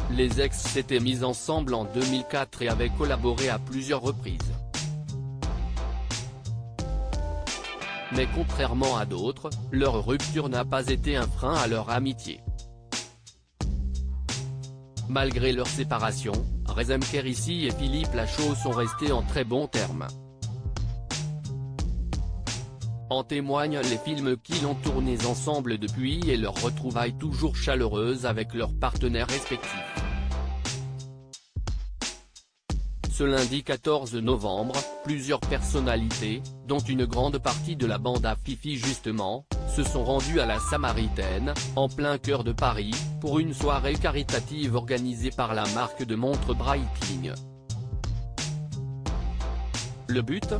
Les ex s'étaient mis ensemble en 2004 et avaient collaboré à plusieurs reprises. Mais contrairement à d'autres, leur rupture n'a pas été un frein à leur amitié. Malgré leur séparation, Rezem Kérissi et Philippe Lachaud sont restés en très bons termes. En témoignent les films qu'ils ont tournés ensemble depuis et leurs retrouvailles toujours chaleureuses avec leurs partenaires respectifs. Ce lundi 14 novembre, plusieurs personnalités, dont une grande partie de la bande à Fifi justement, se sont rendues à la Samaritaine, en plein cœur de Paris, pour une soirée caritative organisée par la marque de montres Breitling. Le but ?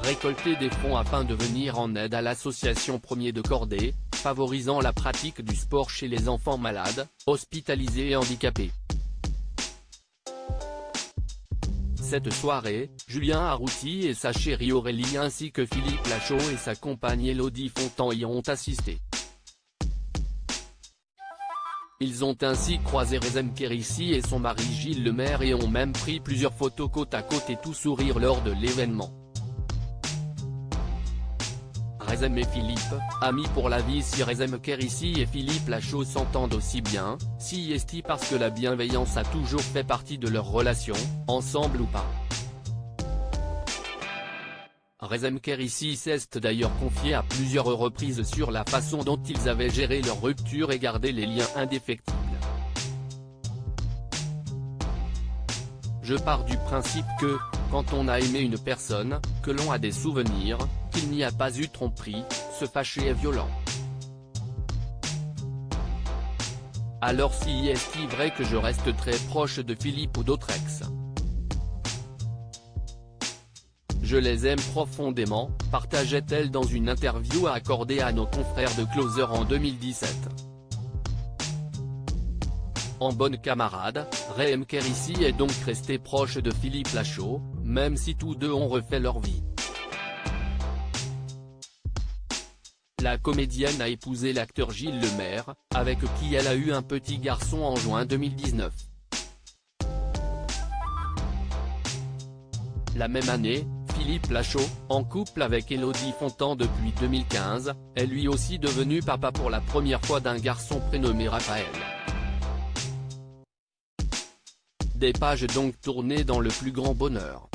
Récolter des fonds afin de venir en aide à l'association Premier de Cordée, favorisant la pratique du sport chez les enfants malades, hospitalisés et handicapés. Cette soirée, Julien Arrouti et sa chérie Aurélie ainsi que Philippe Lachaud et sa compagne Élodie Fontan y ont assisté. Ils ont ainsi croisé Rezem Kérissi et son mari Gilles Lemaire et ont même pris plusieurs photos côte à côte et tout sourire lors de l'événement. Rezem et Philippe, amis pour la vie. Si Rezem Kérissi et Philippe Lachaud s'entendent aussi bien, si est-il parce que la bienveillance a toujours fait partie de leur relation, ensemble ou pas. Rezem Kérissi s'est d'ailleurs confié à plusieurs reprises sur la façon dont ils avaient géré leur rupture et gardé les liens indéfectibles. Je pars du principe que, quand on a aimé une personne, que l'on a des souvenirs, qu'il n'y a pas eu tromperie, se fâcher est violent. Alors si est-il vrai que je reste très proche de Philippe ou d'autres ex? Je les aime profondément, partageait-elle dans une interview accordée à nos confrères de Closer en 2017. En bonne camarade, Rezem Kérissi est donc resté proche de Philippe Lachaud, même si tous deux ont refait leur vie. La comédienne a épousé l'acteur Gilles Lemaire, avec qui elle a eu un petit garçon en juin 2019. La même année, Philippe Lachaud, en couple avec Élodie Fontan depuis 2015, est lui aussi devenu papa pour la première fois d'un garçon prénommé Raphaël. Des pages donc tournées dans le plus grand bonheur.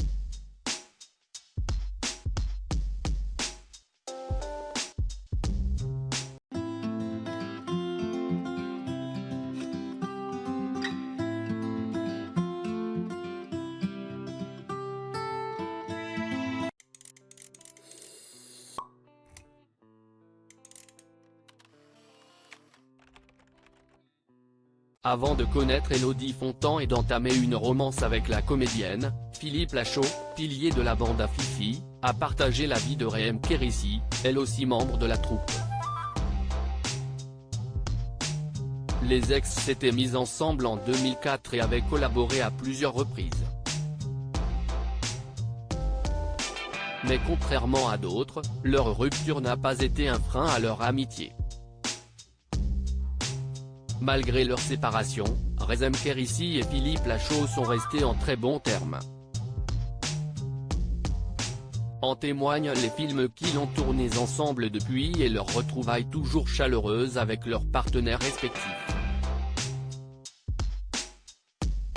Avant de connaître Élodie Fontan et d'entamer une romance avec la comédienne, Philippe Lachaud, pilier de la bande à Fifi, a partagé la vie de Rezem Kérissi, elle aussi membre de la troupe. Les ex s'étaient mis ensemble en 2004 et avaient collaboré à plusieurs reprises. Mais contrairement à d'autres, leur rupture n'a pas été un frein à leur amitié. Malgré leur séparation, Rezem Kérissi et Philippe Lachaud sont restés en très bons termes. En témoignent les films qu'ils ont tournés ensemble depuis et leurs retrouvailles toujours chaleureuses avec leurs partenaires respectifs.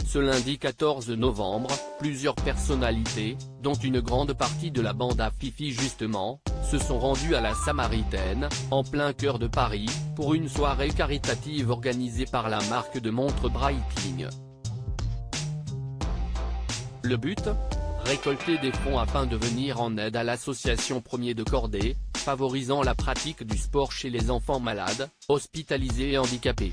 Ce lundi 14 novembre, plusieurs personnalités, dont une grande partie de la bande à Fifi justement, se sont rendues à la Samaritaine, en plein cœur de Paris, pour une soirée caritative organisée par la marque de montres Breitling. Le but ? Récolter des fonds afin de venir en aide à l'association Premier de Cordée, favorisant la pratique du sport chez les enfants malades, hospitalisés et handicapés.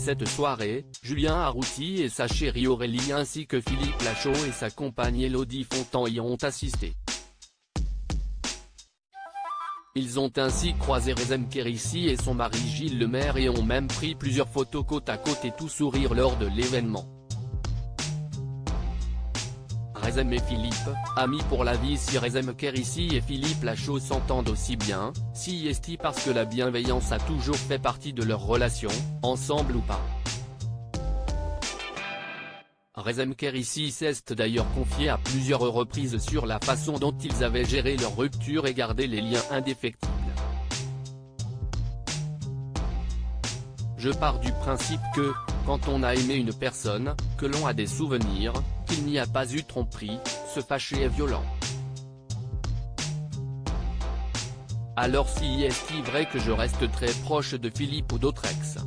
Cette soirée, Julien Arrouti et sa chérie Aurélie ainsi que Philippe Lachaud et sa compagne Élodie Fontan y ont assisté. Ils ont ainsi croisé Rezem Kérissi et son mari Gilles Lemaire et ont même pris plusieurs photos côte à côte et tout sourire lors de l'événement. Rezem et Philippe, amis pour la vie. Si Rezem Kérissi et Philippe Lachaud s'entendent aussi bien, si est-il parce que la bienveillance a toujours fait partie de leur relation, ensemble ou pas. Rezem Kérissi s'est d'ailleurs confié à plusieurs reprises sur la façon dont ils avaient géré leur rupture et gardé les liens indéfectibles. Je pars du principe que, quand on a aimé une personne, que l'on a des souvenirs, qu'il n'y a pas eu tromperie, se fâcher est violent. Alors si est-il vrai que je reste très proche de Philippe ou d'autres ex?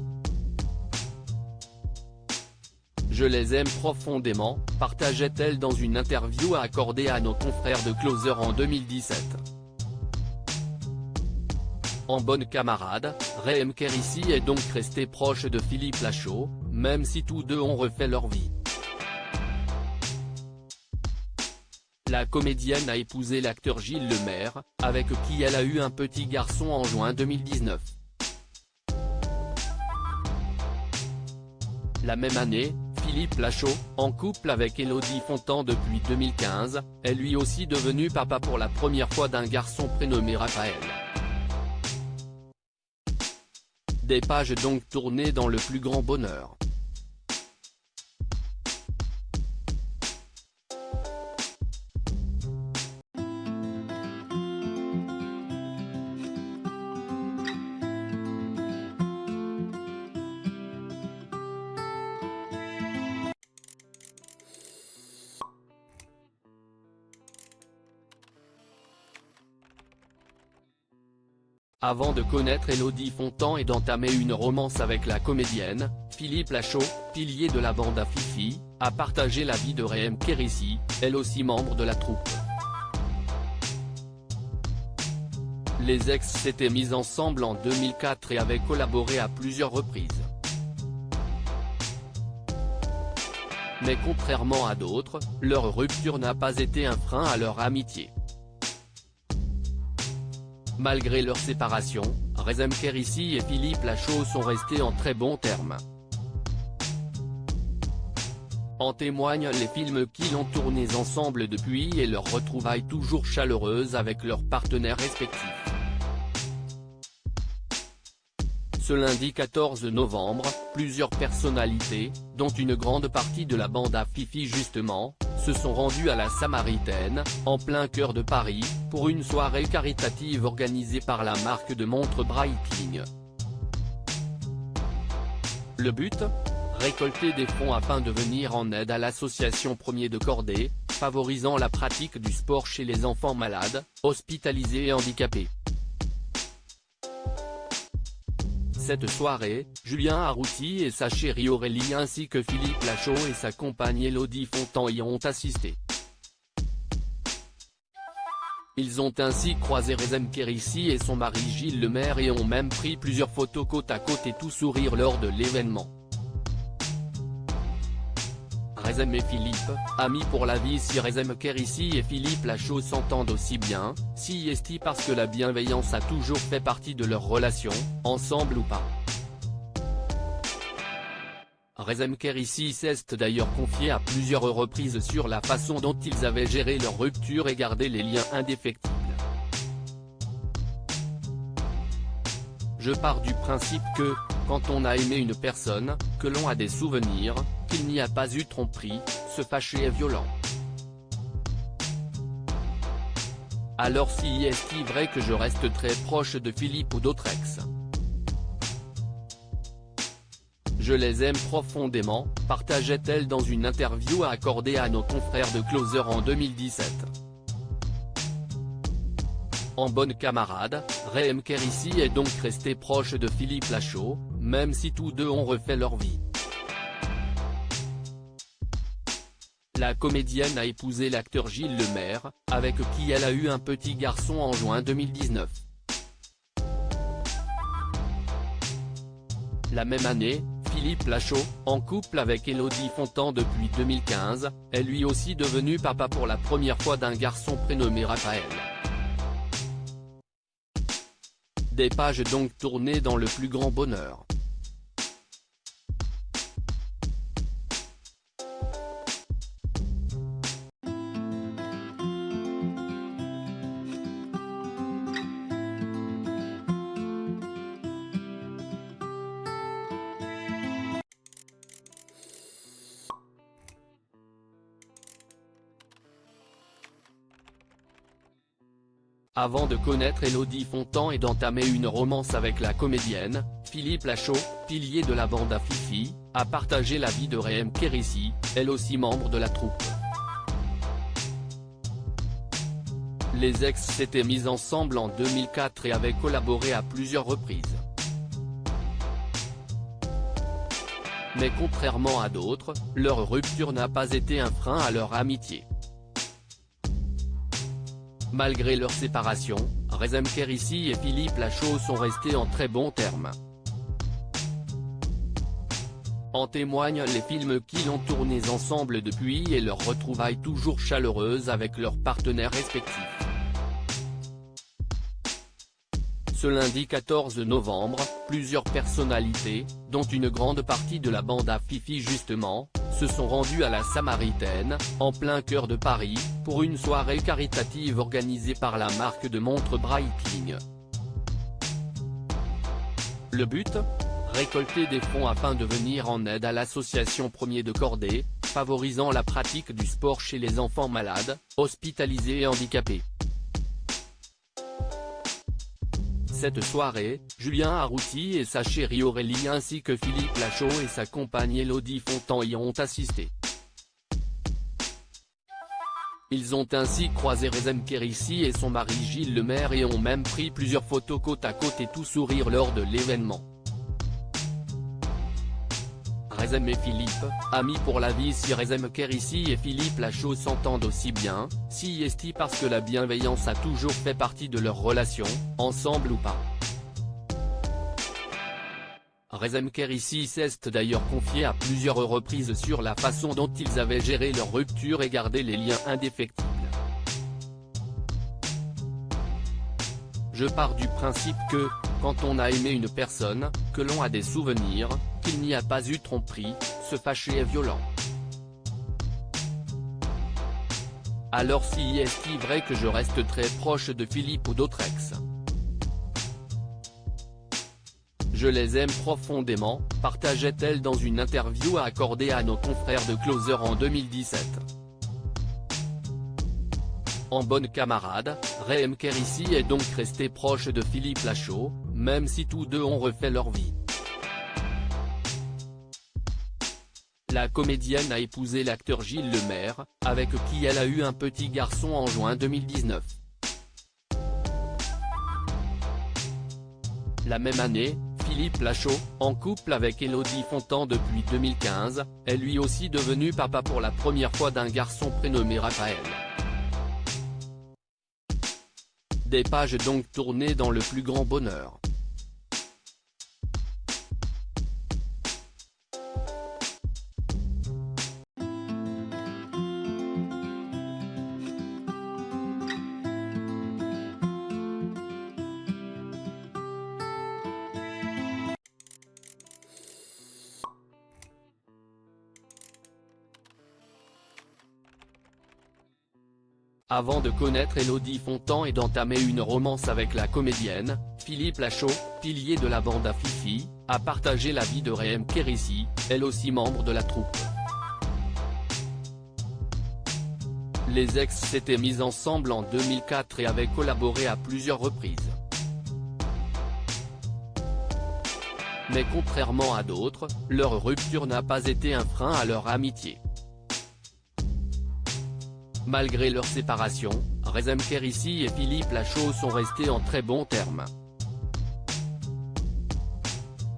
Je les aime profondément, partageait-elle dans une interview accordée à nos confrères de Closer en 2017. En bonne camarade, Rezem Kérissi est donc resté proche de Philippe Lachaud, même si tous deux ont refait leur vie. La comédienne a épousé l'acteur Gilles Lemaire, avec qui elle a eu un petit garçon en juin 2019. La même année, Philippe Lachaud, en couple avec Élodie Fontan depuis 2015, est lui aussi devenu papa pour la première fois d'un garçon prénommé Raphaël. Des pages donc tournées dans le plus grand bonheur. Avant de connaître Élodie Fontan et d'entamer une romance avec la comédienne, Philippe Lachaud, pilier de la bande à Fifi, a partagé la vie de Rehem Kérissi, elle aussi membre de la troupe. Les ex s'étaient mis ensemble en 2004 et avaient collaboré à plusieurs reprises. Mais contrairement à d'autres, leur rupture n'a pas été un frein à leur amitié. Malgré leur séparation, Rehem Kérissi et Philippe Lachaud sont restés en très bons termes. En témoignent les films qu'ils ont tournés ensemble depuis et leurs retrouvailles toujours chaleureuses avec leurs partenaires respectifs. Ce lundi 14 novembre, plusieurs personnalités, dont une grande partie de la bande à Fifi justement, se sont rendues à la Samaritaine, en plein cœur de Paris, pour une soirée caritative organisée par la marque de montres Breitling. Le but ? Récolter des fonds afin de venir en aide à l'association Premier de Cordée, favorisant la pratique du sport chez les enfants malades, hospitalisés et handicapés. Cette soirée, Julien Arrouti et sa chérie Aurélie ainsi que Philippe Lachaud et sa compagne Élodie Fontan y ont assisté. Ils ont ainsi croisé Rehem Kérissi et son mari Gilles Lemaire et ont même pris plusieurs photos côte à côte et tout sourire lors de l'événement. Rehem et Philippe, amis pour la vie. Si Rehem Kérissi et Philippe Lachaud s'entendent aussi bien, si est-il parce que la bienveillance a toujours fait partie de leur relation, ensemble ou pas. Rehem Kérissi s'est d'ailleurs confié à plusieurs reprises sur la façon dont ils avaient géré leur rupture et gardé les liens indéfectibles. Je pars du principe que, quand on a aimé une personne, que l'on a des souvenirs, qu'il n'y a pas eu tromperie, se fâcher est violent. Alors si est-il vrai que je reste très proche de Philippe ou d'autres ex? Je les aime profondément, partageait-elle dans une interview accordée à nos confrères de Closer en 2017. En bonne camarade, Rehem Kérissi est donc resté proche de Philippe Lachaud, même si tous deux ont refait leur vie. La comédienne a épousé l'acteur Gilles Lemaire, avec qui elle a eu un petit garçon en juin 2019. La même année, Philippe Lachaud, en couple avec Élodie Fontan depuis 2015, est lui aussi devenu papa pour la première fois d'un garçon prénommé Raphaël. Des pages donc tournées dans le plus grand bonheur. Avant de connaître Élodie Fontan et d'entamer une romance avec la comédienne, Philippe Lachaud, pilier de la bande à Fifi, a partagé la vie de Rehem Kérissi, elle aussi membre de la troupe. Les ex s'étaient mis ensemble en 2004 et avaient collaboré à plusieurs reprises. Mais contrairement à d'autres, leur rupture n'a pas été un frein à leur amitié. Malgré leur séparation, Rehem Kérissi et Philippe Lachaud sont restés en très bons termes. En témoignent les films qu'ils ont tournés ensemble depuis et leurs retrouvailles toujours chaleureuses avec leurs partenaires respectifs. Ce lundi 14 novembre, plusieurs personnalités, dont une grande partie de la bande à Fifi justement, se sont rendues à la Samaritaine, en plein cœur de Paris, pour une soirée caritative organisée par la marque de montres Breitling. Le but ? Récolter des fonds afin de venir en aide à l'association Premier de Cordée, favorisant la pratique du sport chez les enfants malades, hospitalisés et handicapés. Cette soirée, Julien Arrouti et sa chérie Aurélie ainsi que Philippe Lachaud et sa compagne Élodie Fontan y ont assisté. Ils ont ainsi croisé Rezem Kérissi et son mari Gilles Lemaire et ont même pris plusieurs photos côte à côte et tout sourire lors de l'événement. Rezem et Philippe, amis pour la vie. Si Rezem Kérissi et Philippe Lachaud s'entendent aussi bien, si est-il parce que la bienveillance a toujours fait partie de leur relation, ensemble ou pas. Rezem Kérissi s'est d'ailleurs confié à plusieurs reprises sur la façon dont ils avaient géré leur rupture et gardé les liens indéfectibles. Je pars du principe que, quand on a aimé une personne, que l'on a des souvenirs, qu'il n'y a pas eu tromperie, se fâcher est violent. Alors si est-il vrai que je reste très proche de Philippe ou d'autres ex? Je les aime profondément, partageait-elle dans une interview accordée à nos confrères de Closer en 2017. En bonne camarade, Rezem Kérissi est donc resté proche de Philippe Lachaud, même si tous deux ont refait leur vie. La comédienne a épousé l'acteur Gilles Lemaire, avec qui elle a eu un petit garçon en juin 2019. La même année, Philippe Lachaud, en couple avec Élodie Fontan depuis 2015, est lui aussi devenu papa pour la première fois d'un garçon prénommé Raphaël. Des pages donc tournées dans le plus grand bonheur. Avant de connaître Élodie Fontan et d'entamer une romance avec la comédienne, Philippe Lachaud, pilier de la bande à Fifi, a partagé la vie de Rezem Kérissi, elle aussi membre de la troupe. Les ex s'étaient mis ensemble en 2004 et avaient collaboré à plusieurs reprises. Mais contrairement à d'autres, leur rupture n'a pas été un frein à leur amitié. Malgré leur séparation, Rezem Kérissi et Philippe Lachaud sont restés en très bons termes.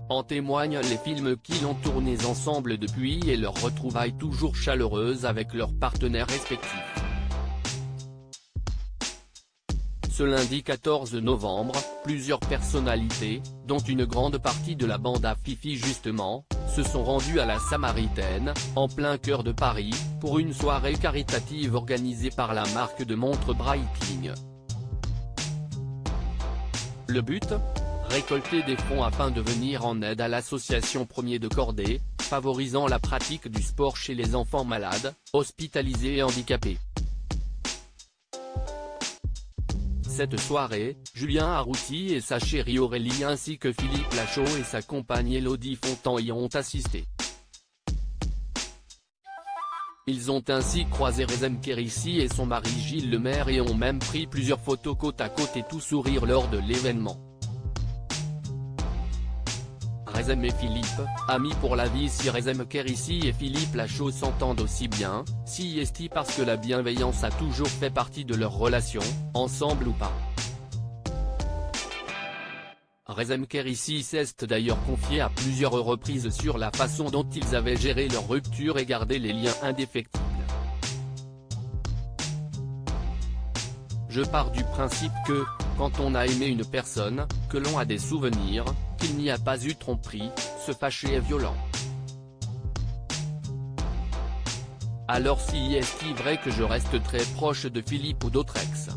En témoignent les films qu'ils ont tournés ensemble depuis et leurs retrouvailles toujours chaleureuses avec leurs partenaires respectifs. Ce lundi 14 novembre, plusieurs personnalités, dont une grande partie de la bande à Fifi justement, se sont rendues à la Samaritaine, en plein cœur de Paris, pour une soirée caritative organisée par la marque de montres Breitling. Le but ? Récolter des fonds afin de venir en aide à l'association Premier de Cordée, favorisant la pratique du sport chez les enfants malades, hospitalisés et handicapés. Cette soirée, Julien Arrouti et sa chérie Aurélie ainsi que Philippe Lachaud et sa compagne Élodie Fontan y ont assisté. Ils ont ainsi croisé Rezem Kérissi et son mari Gilles Lemaire et ont même pris plusieurs photos côte à côte et tout sourire lors de l'événement. Rezem et Philippe, amis pour la vie. Si Rezem Kérissi et Philippe Lachaud s'entendent aussi bien, si est-il parce que la bienveillance a toujours fait partie de leur relation, ensemble ou pas. Rezem Kérissi s'est d'ailleurs confié à plusieurs reprises sur la façon dont ils avaient géré leur rupture et gardé les liens indéfectibles. Je pars du principe que, quand on a aimé une personne, que l'on a des souvenirs, qu'il n'y a pas eu tromperie, se fâcher est violent. Alors si est-il vrai que je reste très proche de Philippe ou d'autres ex?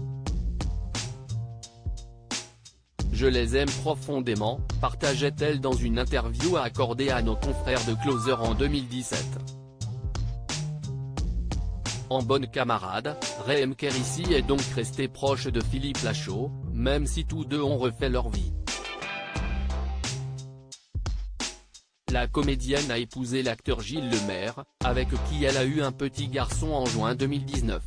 Je les aime profondément, partageait-elle dans une interview accordée à nos confrères de Closer en 2017. En bonne camarade, Rezem Kérissi est donc resté proche de Philippe Lachaud, même si tous deux ont refait leur vie. La comédienne a épousé l'acteur Gilles Lemaire, avec qui elle a eu un petit garçon en juin 2019.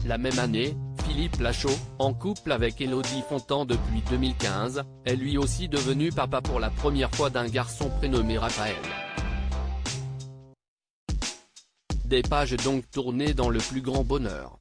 La même année, Philippe Lachaud, en couple avec Élodie Fontan depuis 2015, est lui aussi devenu papa pour la première fois d'un garçon prénommé Raphaël. Des pages donc tournées dans le plus grand bonheur.